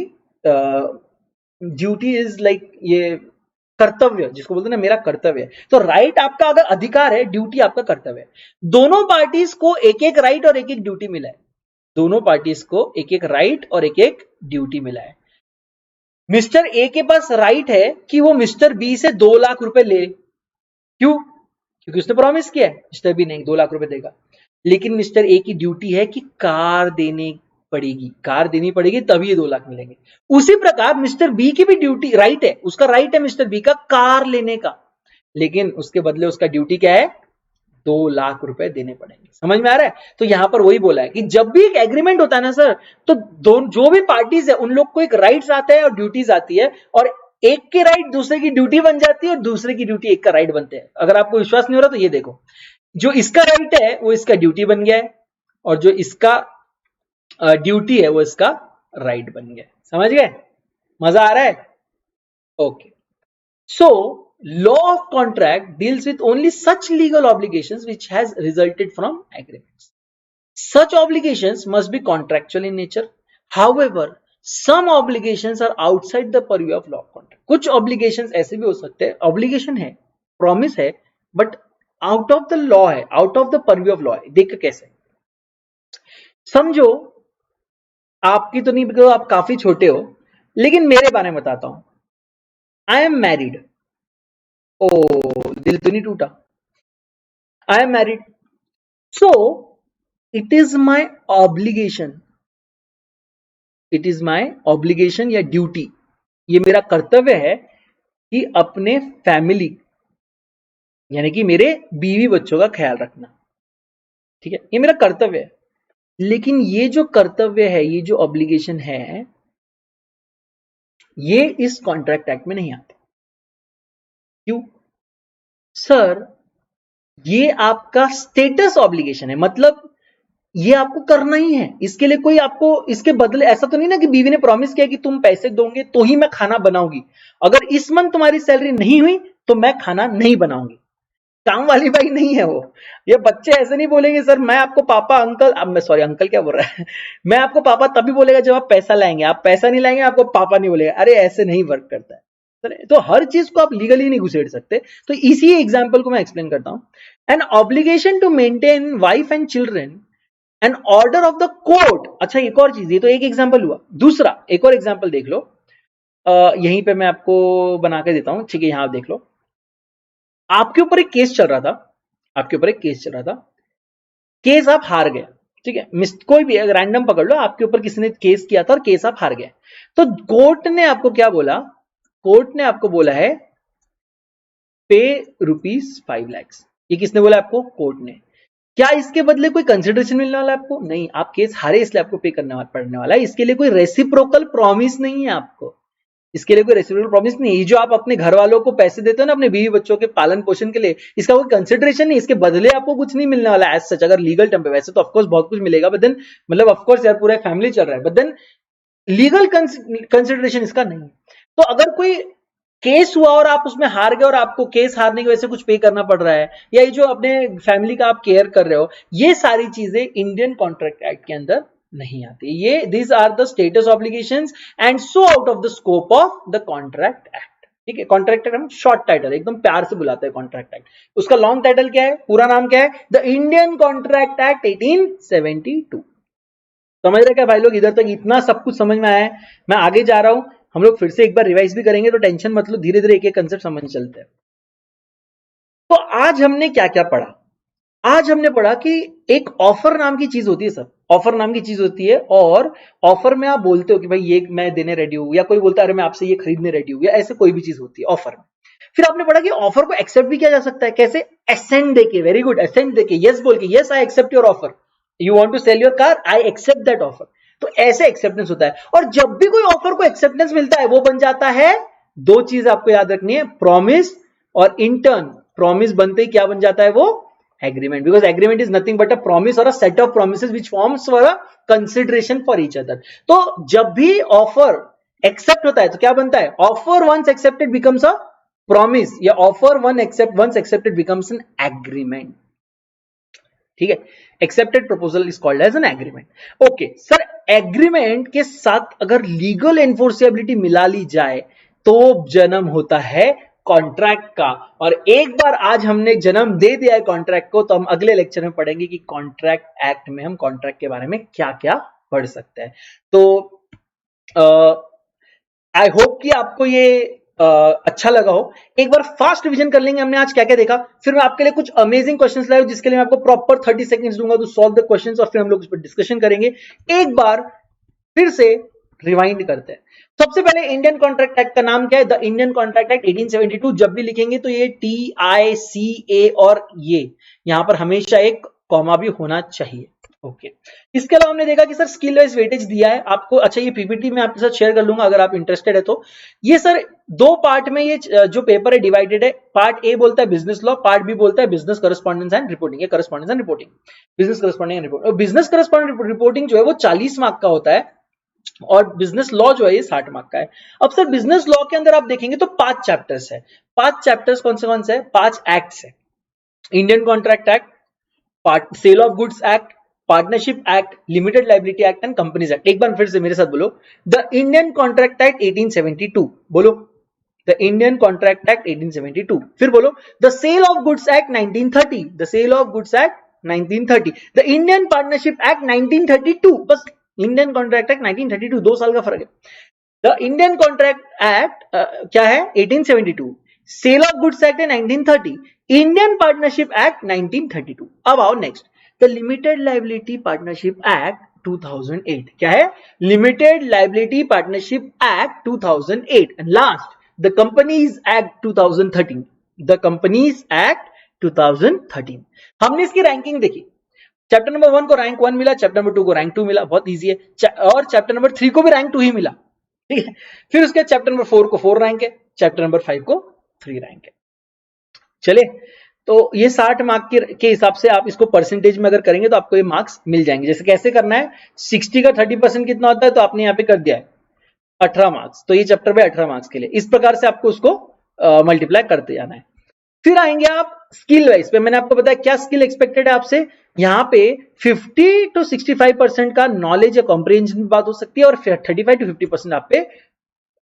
ड्यूटी इज लाइक ये कर्तव्य, जिसको बोलते हैं ना मेरा कर्तव्य है। तो राइट आपका अगर अधिकार है, ड्यूटी आपका कर्तव्य है। दोनों पार्टीज को एक एक राइट और एक एक ड्यूटी मिला है। दोनों पार्टीज को एक एक राइट और एक एक ड्यूटी मिला है। मिस्टर ए के पास राइट है कि वो मिस्टर बी से 2 लाख रुपए ले। क्यों? क्योंकि उसने प्रॉमिस किया है, मिस्टर बी नहीं 2 लाख रुपए देगा। लेकिन मिस्टर ए की ड्यूटी है कि कार देने पड़ेगी, कार देनी पड़ेगी तभी ये 2 लाख मिलेंगे। उसी प्रकार मिस्टर बी की भी ड्यूटी, राइट है, उसका राइट है मिस्टर बी का कार लेने का, लेकिन उसके बदले उसका ड्यूटी क्या है? 2 लाख रुपए देने पड़ेंगे। समझ में आ रहा है? तो यहां पर वही बोला है कि जब भी एक एग्रीमेंट होता है ना सर, तो जो भी पार्टीज है उन लोग को एक राइट्स आता है और ड्यूटीज आती है, और एक के राइट दूसरे की ड्यूटी बन जाती है और दूसरे की ड्यूटी एक का राइट बनते हैं। अगर आपको विश्वास नहीं हो रहा तो ये देखो, जो इसका राइट है वो इसका ड्यूटी बन गया है, और जो इसका ड्यूटी है वो इसका राइट बन गया। समझ गए? मजा आ रहा है? Okay, so law of contract deals with only such legal obligations which has resulted from agreements. Such obligations must be contractual in nature. However, some obligations are outside the purview of law of contract. कुछ obligations ऐसे भी हो सकते हैं, obligation है, promise है, but out of the law है, out of the purview of law है। देख कैसे समझो, आपकी तो नहीं बिकॉज आप काफी छोटे हो, लेकिन मेरे बारे में बताता हूं। I am married. ओ, दिल तो नहीं टूटा? I am married, so it is my obligation, it is my obligation या ड्यूटी, ये मेरा कर्तव्य है कि अपने फैमिली यानी कि मेरे बीवी बच्चों का ख्याल रखना। ठीक है, ये मेरा कर्तव्य है। लेकिन ये जो कर्तव्य है, ये जो ऑब्लिगेशन है, ये इस कॉन्ट्रैक्ट एक्ट में नहीं आते। क्यों? सर ये आपका स्टेटस ऑब्लिगेशन है, मतलब ये आपको करना ही है। इसके लिए कोई आपको इसके बदले ऐसा तो नहीं ना कि बीवी ने प्रॉमिस किया कि तुम पैसे दोगे तो ही मैं खाना बनाऊंगी, अगर इस मंथ तुम्हारी सैलरी नहीं हुई तो मैं खाना नहीं बनाऊंगी। काम वाली बाई नहीं है वो। ये बच्चे ऐसे नहीं बोलेंगे सर मैं आपको पापा अंकल, अब मैं सॉरी अंकल क्या बोल रहा है मैं आपको पापा तभी बोलेगा जब आप पैसा लाएंगे, आप पैसा नहीं लाएंगे आपको पापा नहीं बोलेगा। अरे ऐसे नहीं वर्क करता है। तो हर चीज को आप लीगली नहीं घुसेड़ सकते। तो इसी एग्जाम्पल को मैं एक्सप्लेन करता हूं। An obligation to maintain wife and children, an order of the court. अच्छा एक और चीज, ये तो एक एग्जाम्पल हुआ, दूसरा एक और एग्जाम्पल देख लो। यहीं पे मैं आपको बना के देता हूं, ठीक है, यहां आप देख लो। आपके ऊपर एक केस चल रहा था, आपके ऊपर एक केस चल रहा था, केस आप हार गए, ठीक है, कोई भी अगर रैंडम पकड़ लो, आपके ऊपर किसी ने केस किया था और केस आप हार गए। तो कोर्ट ने आपको क्या बोला, कोर्ट ने आपको बोला है पे ₹5 लाख। ये किसने बोला आपको, कोर्ट ने। क्या इसके बदले कोई कंसिडरेशन मिलने वाला है आपको, नहीं, आप केस हारे इसलिए आपको पे करना पड़ने वाला है। इसके लिए कोई रेसिप्रोकल प्रॉमिस नहीं है आपको, इसके लिए कोई रेसिप्रोकल प्रॉमिस नहीं। ये जो आप अपने घर वालों को पैसे देते हो ना अपने बीवी बच्चों के पालन पोषण के लिए, इसका कोई कंसिडरेशन नहीं, इसके बदले आपको कुछ नहीं मिलने वाला एज सच। अगर लीगल टर्म पे वैसे तो ऑफकोर्स बहुत कुछ मिलेगा, बट देन मतलब ऑफकोर्स यार पूरा फैमिली चल रहा है, बट देन लीगल कंसिडरेशन इसका नहीं। तो अगर कोई केस हुआ और आप उसमें हार गए और आपको केस हारने की वजह से कुछ पे करना पड़ रहा है, या ये जो अपने फैमिली का आप केयर कर रहे हो, ये सारी चीजें इंडियन कॉन्ट्रैक्ट एक्ट के अंदर नहीं आती। ये this are the status obligations and so out of the scope of the contract act. ठीक है, कॉन्ट्रैक्ट एक्ट हम शॉर्ट टाइटल एकदम प्यार से बुलाते हैं कॉन्ट्रैक्ट एक्ट। उसका लॉन्ग टाइटल क्या है, पूरा नाम क्या है, द इंडियन कॉन्ट्रैक्ट एक्ट 1872। समझ रहे क्या भाई लोग, इधर तक इतना सब कुछ समझ में आया है। मैं आगे जा रहा हूं, हम लोग फिर से एक बार रिवाइज भी करेंगे, तो टेंशन मत लो, धीरे धीरे एक एक कंसेप्ट समझ चलते हैं। तो आज हमने क्या क्या पढ़ा, आज हमने पढ़ा कि एक ऑफर नाम की चीज होती है सर, ऑफर नाम की चीज होती है, और ऑफर में आप बोलते हो कि भाई ये मैं देने रेडी हूं, या कोई बोलता है अरे मैं आपसे ये खरीदने रेडी हूं, या ऐसे कोई भी चीज होती है ऑफर में। फिर आपने पढ़ा कि ऑफर को एक्सेप्ट भी किया जा सकता है, कैसे, एसेंट देके, वेरी गुड, एसेंट देके, यस बोल के, yes I accept your offer, you want to sell your car, I accept that offer. तो ऐसे एक्सेप्टेंस होता है। और जब भी कोई ऑफर को एक्सेप्टेंस मिलता है वो बन जाता है, दो चीज आपको याद रखनी है, प्रॉमिस और इंटर्न। प्रॉमिस बनते ही क्या बन जाता है वो, agreement, because agreement is nothing but a promise और a set of promises which forms for a consideration for each other. तो जब भी ऑफर एक्सेप्ट होता है तो क्या बनता है, offer once accepted becomes a promise, या offer once accepted becomes an agreement. ठीक है, accepted proposal is called as an agreement. Okay sir, agreement के साथ अगर लीगल एनफोर्सेबिलिटी मिला ली जाए तो जन्म होता है कॉन्ट्रैक्ट का। और एक बार आज हमने जन्म दे दिया है कॉन्ट्रैक्ट को, तो हम अगले लेक्चर में पढ़ेंगे कि कॉन्ट्रैक्ट एक्ट में हम कॉन्ट्रैक्ट के बारे में क्या क्या पढ़ सकते हैं। तो आई होप कि आपको ये अच्छा लगा हो। एक बार फास्ट रिवीजन कर लेंगे हमने आज क्या क्या देखा, फिर मैं आपके लिए कुछ अमेजिंग क्वेश्चंस लाया जिसके लिए मैं आपको प्रॉपर 30 सेकंड्स दूंगा टू सॉल्व द क्वेश्चंस, और फिर हम लोग इस पर डिस्कशन करेंगे। एक बार फिर से रिवाइंड करते हैं। सबसे पहले इंडियन कॉन्ट्रैक्ट एक्ट का नाम क्या है, द इंडियन कॉन्ट्रैक्ट एक्ट 1872। जब भी लिखेंगे तो ये TICA, और ये यहां पर हमेशा एक कॉमा भी होना चाहिए। ओके, इसके अलावा हमने देखा कि सर स्किल वाइज वेटेज दिया है आपको। अच्छा, ये पीपीटी में आपके साथ शेयर कर लूंगा अगर आप इंटरेस्टेड है तो। ये सर दो पार्ट में ये जो पेपर है डिवाइडेड है। पार्ट ए बोलता है बिजनेस लॉ, पार्ट बी बोलता है business correspondence and reporting, correspondence and reporting, business corresponding and reporting. और बिजनेस करस्पॉन्डेंस रिपोर्टिंग जो है वो 40 मार्क का होता है, और बिजनेस लॉ जो है ये 60 मार्क का है। अब सर बिजनेस लॉ के अंदर आप देखेंगे तो 5 चैप्टर्स है। 5 चैप्टर्स कौन से है, 5 एक्ट्स है। Indian contract act, part sale of goods act, partnership act, limited liability act and companies act. एक बार फिर से मेरे साथ बोलो, द इंडियन कॉन्ट्रैक्ट एक्ट 1872। बोलो, द इंडियन कॉन्ट्रैक्ट एक्ट 1872। फिर बोलो, the sale of goods act 1930, the sale of goods act 1930, the Indian partnership act 1932। बस इंडियन कॉन्ट्रैक्ट एक्ट 1932, 2 साल का फर्क है। द इंडियन कॉन्ट्रैक्ट एक्ट क्या है, 1872, सेल ऑफ गुड्स एक्ट है 1930, इंडियन पार्टनरशिप एक्ट 1932। अब आओ next, the limited liability partnership act 2008। क्या है, limited liability partnership act 2008। And last, the companies act 2013, the companies act 2013। हमने इसकी रैंकिंग देखी, चैप्टर नंबर 1 को रैंक 1 मिला, चैप्टर नंबर 2 को रैंक 2 मिला, बहुत इजी है, और चैप्टर नंबर 3 को भी रैंक 2 ही मिला। ठीक है, फिर उसके चैप्टर नंबर 4 को 4 रैंक है, चैप्टर नंबर 5 को 3 रैंक है। चले, तो ये 60 मार्क के हिसाब से आप इसको परसेंटेज में अगर करेंगे तो आपको ये मार्क्स मिल जाएंगे। जैसे कैसे करना है, 60 का 30% कितना होता है, तो आपने यहाँ पे कर दिया है 18 मार्क्स, तो ये चैप्टर पे 18 मार्क्स के लिए इस प्रकार से आपको उसको मल्टीप्लाई करते जाना है। फिर आएंगे आप स्किल वाइज पे। मैंने आपको बताया क्या स्किल एक्सपेक्टेड है आपसे, यहाँ पे 50 to 65% का नॉलेज या कॉम्प्रिहेंशन बात हो सकती है, और 35 to 50% आप पे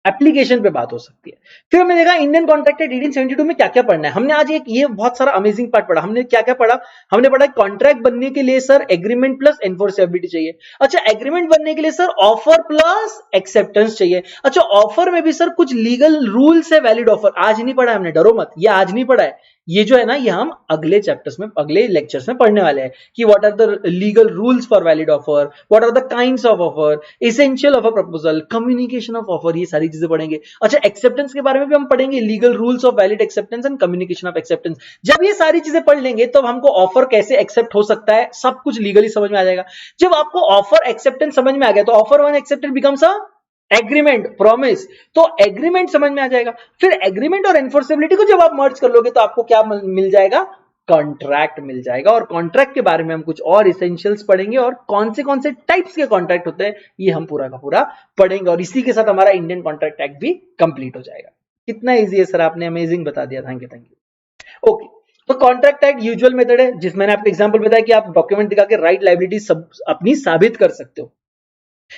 एप्लीकेशन पे बात हो सकती है। फिर हमने देखा इंडियन कॉन्ट्रैक्ट एक्ट 1872 में क्या क्या पढ़ना है। हमने आज एक ये बहुत सारा अमेजिंग पार्ट पढ़ा। हमने क्या क्या पढ़ा, हमने पढ़ा कॉन्ट्रैक्ट बनने के लिए सर एग्रीमेंट प्लस एनफोर्सेबिलिटी चाहिए। अच्छा, एग्रीमेंट बनने के लिए सर ऑफर प्लस एक्सेप्टेंस चाहिए। अच्छा, ऑफर में भी सर कुछ लीगल रूल्स है, वैलिड ऑफर। आज नहीं पढ़ा हमने, डरो मत, ये आज नहीं पढ़ा है, ये जो है ना ये हम अगले चैप्टर्स में, अगले लेक्चर्स में पढ़ने वाले हैं कि what are the legal rules for valid offer, what are the kinds of offer, essential of a proposal, communication of offer, ये सारी चीजें पढ़ेंगे। अच्छा, एक्सेप्टेंस के बारे में भी हम पढ़ेंगे, legal rules of valid acceptance and communication of acceptance. जब ये सारी चीजें पढ़ लेंगे तब हमको ऑफर कैसे एक्सेप्ट हो सकता है सब कुछ लीगली समझ में आ जाएगा। जब आपको ऑफर एक्सेप्टेंस समझ में आ गया तो ऑफर वन एक्सेप्टेड बिकम्स अ एग्रीमेंट, प्रॉमिस, तो एग्रीमेंट समझ में आ जाएगा। फिर एग्रीमेंट और एनफोर्सेबिलिटी को जब आप मर्ज कर लोगे तो आपको क्या मिल जाएगा, कॉन्ट्रैक्ट मिल जाएगा। और कॉन्ट्रैक्ट के बारे में हम कुछ और इसेंशियल्स पढ़ेंगे, और कौन से टाइप्स के कॉन्ट्रैक्ट होते हैं ये हम पूरा का पूरा पढ़ेंगे, और इसी के साथ हमारा इंडियन कॉन्ट्रैक्ट एक्ट भी कंप्लीट हो जाएगा। कितना इजी है सर, आपने अमेजिंग बता दिया, thank you thank you. Okay, तो कॉन्ट्रैक्ट एक्ट यूजुअल मेथड है जिसमें मैंने आपको एग्जांपल बताया कि आप डॉक्यूमेंट दिखा के राइट लायबिलिटी सब अपनी साबित कर सकते हो।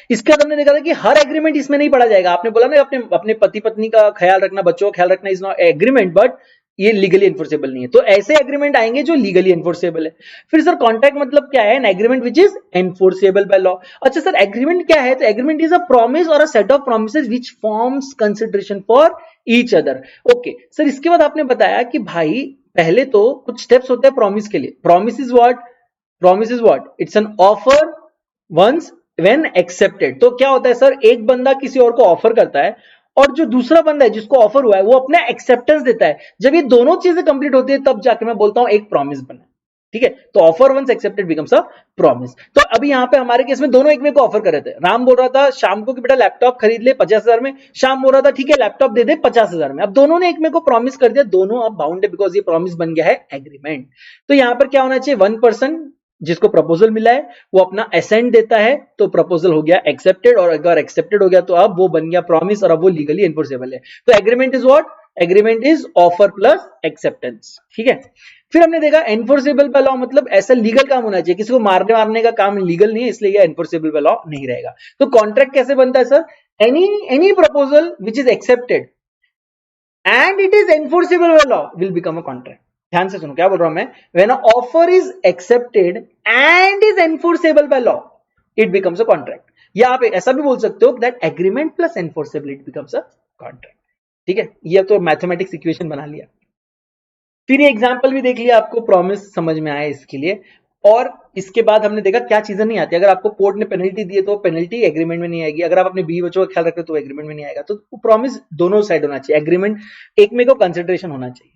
इसके बाद हमने देखा था कि हर एग्रीमेंट इसमें नहीं पढ़ा जाएगा। आपने बोला ना अपने अपने पति पत्नी का ख्याल रखना, बच्चों का ख्याल रखना इज नॉट एग्रीमेंट, बट ये लीगली एनफोर्सेबल नहीं है। तो ऐसे एग्रीमेंट आएंगे जो लीगली एनफोर्सेबल है। फिर सर कॉन्ट्रैक्ट मतलब क्या है, an agreement which is enforceable by law. अच्छा सर, एग्रीमेंट क्या है, तो एग्रीमेंट इज अ प्रॉमिस और a set of promises which forms consideration for each other. Okay sir, इसके बाद आपने बताया कि भाई पहले तो कुछ स्टेप्स होते हैं प्रॉमिस के लिए। Promise is what, it's an offer once when accepted. तो क्या होता है सर, एक बंदा किसी और को ऑफर करता है और जो दूसरा बंदा है जिसको ऑफर हुआ है वो अपना एक्सेप्टेंस देता है। जब ये दोनों चीजें कंप्लीट होती है तब जाके मैं बोलता हूं एक प्रॉमिस बना। ठीक है, तो offer once accepted becomes a promise. तो अभी यहां पे हमारे केस में दोनों एक मेरे को ऑफर कर रहे थे। राम बोल रहा था शाम को कि बेटा लैपटॉप खरीद ले 50,000 में, शाम बोल रहा था ठीक है लैपटॉप दे दे 50,000 में। अब दोनों ने एक मेरे को प्रॉमिस कर दिया, दोनों अब बाउंड है बिकॉज ये प्रॉमिस बन गया है एग्रीमेंट। तो यहां पर क्या होना चाहिए, वन पर्सन जिसको प्रपोजल मिला है वो अपना एसेंट देता है तो प्रपोजल हो गया एक्सेप्टेड, और अगर एक्सेप्टेड हो गया तो अब वो बन गया प्रॉमिस और अब वो लीगली एनफोर्सेबल है। तो agreement is what, agreement is offer plus acceptance. ठीक है, फिर हमने देखा एनफोर्सेबल बाय लॉ मतलब ऐसा लीगल काम होना चाहिए, किसी को मारने मारने का काम लीगल नहीं है इसलिए ये एनफोर्सेबल बाय लॉ नहीं रहेगा। तो कॉन्ट्रैक्ट कैसे बनता है sir, any proposal which is accepted and it is enforceable by law will become a contract. ध्यान से सुनो क्या बोल रहा हूं मैं, when a offer is accepted and is enforceable by law it becomes a contract. या आप ऐसा भी बोल सकते हो that agreement plus enforceability becomes a contract. ठीक है, ये तो मैथमेटिक्स इक्वेशन बना लिया। फिर ये एग्जांपल भी देख लिया, आपको प्रॉमिस समझ में आया इसके लिए। और इसके बाद हमने देखा क्या चीजें नहीं आती। अगर आपको कोर्ट ने पेनल्टी दी है तो पेनल्टी एग्रीमेंट में नहीं आएगी, अगर आप अपने बीवी बच्चों का ख्याल रखते हो तो एग्रीमेंट में नहीं आएगा। तो प्रॉमिस दोनों साइड होना चाहिए, एग्रीमेंट एक में को कंसिडरेशन होना चाहिए।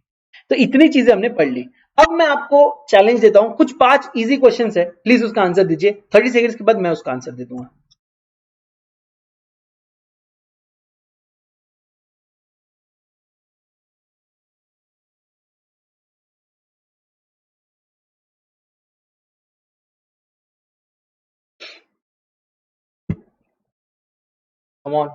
तो इतनी चीजें हमने पढ़ ली। अब मैं आपको चैलेंज देता हूं, कुछ 5 इजी क्वेश्चन है, प्लीज उसका आंसर दीजिए। 30 सेकंड्स के बाद मैं उसका आंसर दे दूंगा। Come on.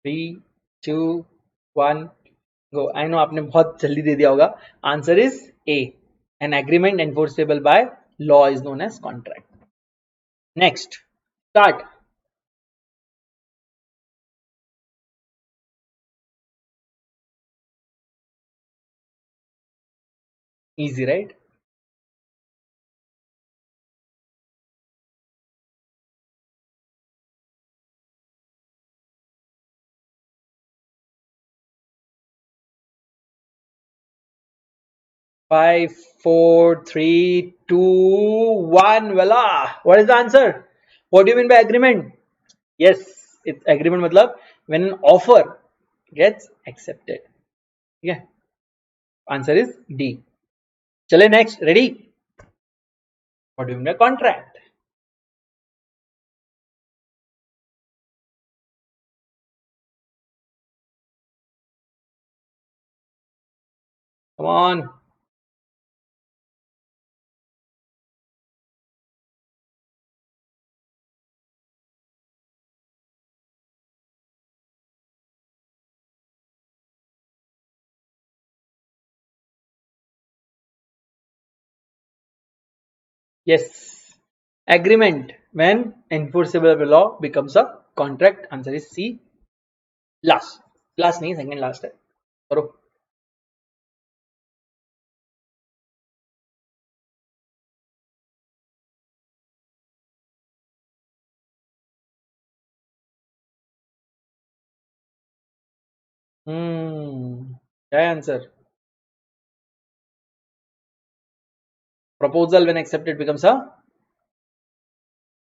3 2 1 go. I know आपने बहुत जल्दी दे दिया होगा। Answer is A, an agreement enforceable by law is known as contract. Next, start. Easy right. 5 4 3 2 1 voila, what is the answer, what do you mean by agreement? Yes, it's agreement मतलब when an offer gets accepted. ठीक है, answer is D. चले next, ready, what do you mean bye contract? Come on. Yes. Agreement. When enforceable law becomes a contract. Answer is C. Last. Last नहीं, second last है. करो. क्या है answer? Proposal when accepted becomes a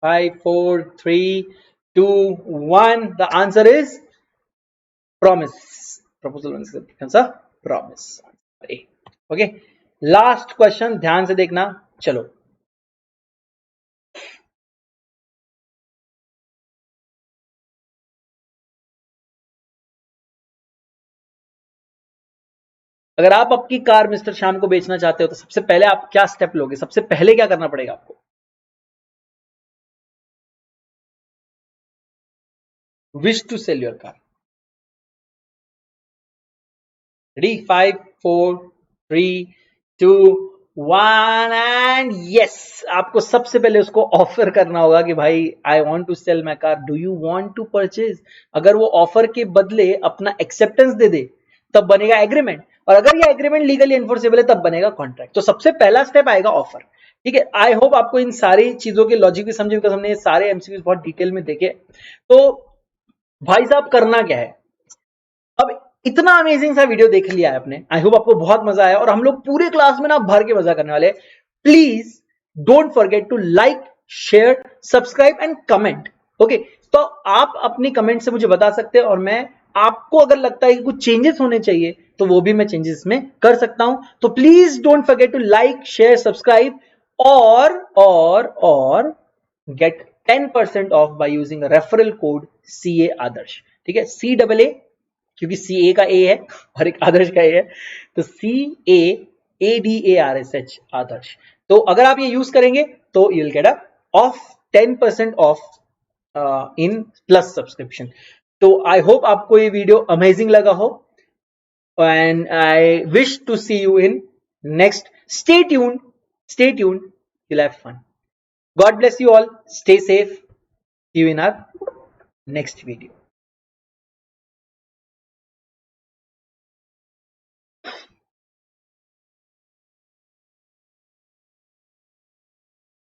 5, 4, 3, 2, 1. The answer is promise. Proposal when accepted becomes a promise. Okay. Last question. ध्यान से देखना. चलो. अगर आप आपकी कार मिस्टर श्याम को बेचना चाहते हो तो सबसे पहले आप क्या स्टेप लोगे? सबसे पहले क्या करना पड़ेगा आपको? Wish to sell your car. Ready? 5, 4, 3, 2, 1 and yes. आपको सबसे पहले उसको ऑफर करना होगा कि भाई I want to sell my car, do you want to purchase. अगर वो ऑफर के बदले अपना एक्सेप्टेंस दे दे तब बनेगा एग्रीमेंट, और अगर ये एग्रीमेंट लीगली एनफोर्सेबल है तब बनेगा कॉन्ट्रैक्ट. तो सबसे पहला स्टेप आएगा ऑफर. ठीक है. आई होप आपको इन सारी चीजों के लॉजिक भी समझे, बिकॉज हमने सारे एमसीक्यूज बहुत डिटेल में देखे. तो भाई साहब करना क्या है, अब इतना अमेजिंग सा वीडियो देख लिया है आपने. आई होप आपको बहुत मजा आया और हम लोग पूरे क्लास में ना भर के मजा करने वाले. Please don't forget to like, share, subscribe and comment. Okay. तो आप अपनी कमेंट से मुझे बता सकते हैं और मैं आपको अगर लगता है कि कुछ चेंजेस होने चाहिए तो वो भी मैं चेंजेस में कर सकता हूं. तो please don't forget to like, share, subscribe और get 10% off by using referral code CA Adarsh. ठीक है. CAA, क्योंकि CA का A है और एक आदर्श का A है, तो CAADARSH आदर्श. तो अगर आप ये यूज करेंगे तो you will get a of 10% of in plus subscription. तो आई होप आपको ये वीडियो अमेजिंग लगा हो and I wish to see you in next. Stay tuned. You'll have fun. God bless you all. Stay safe. See you in our next video.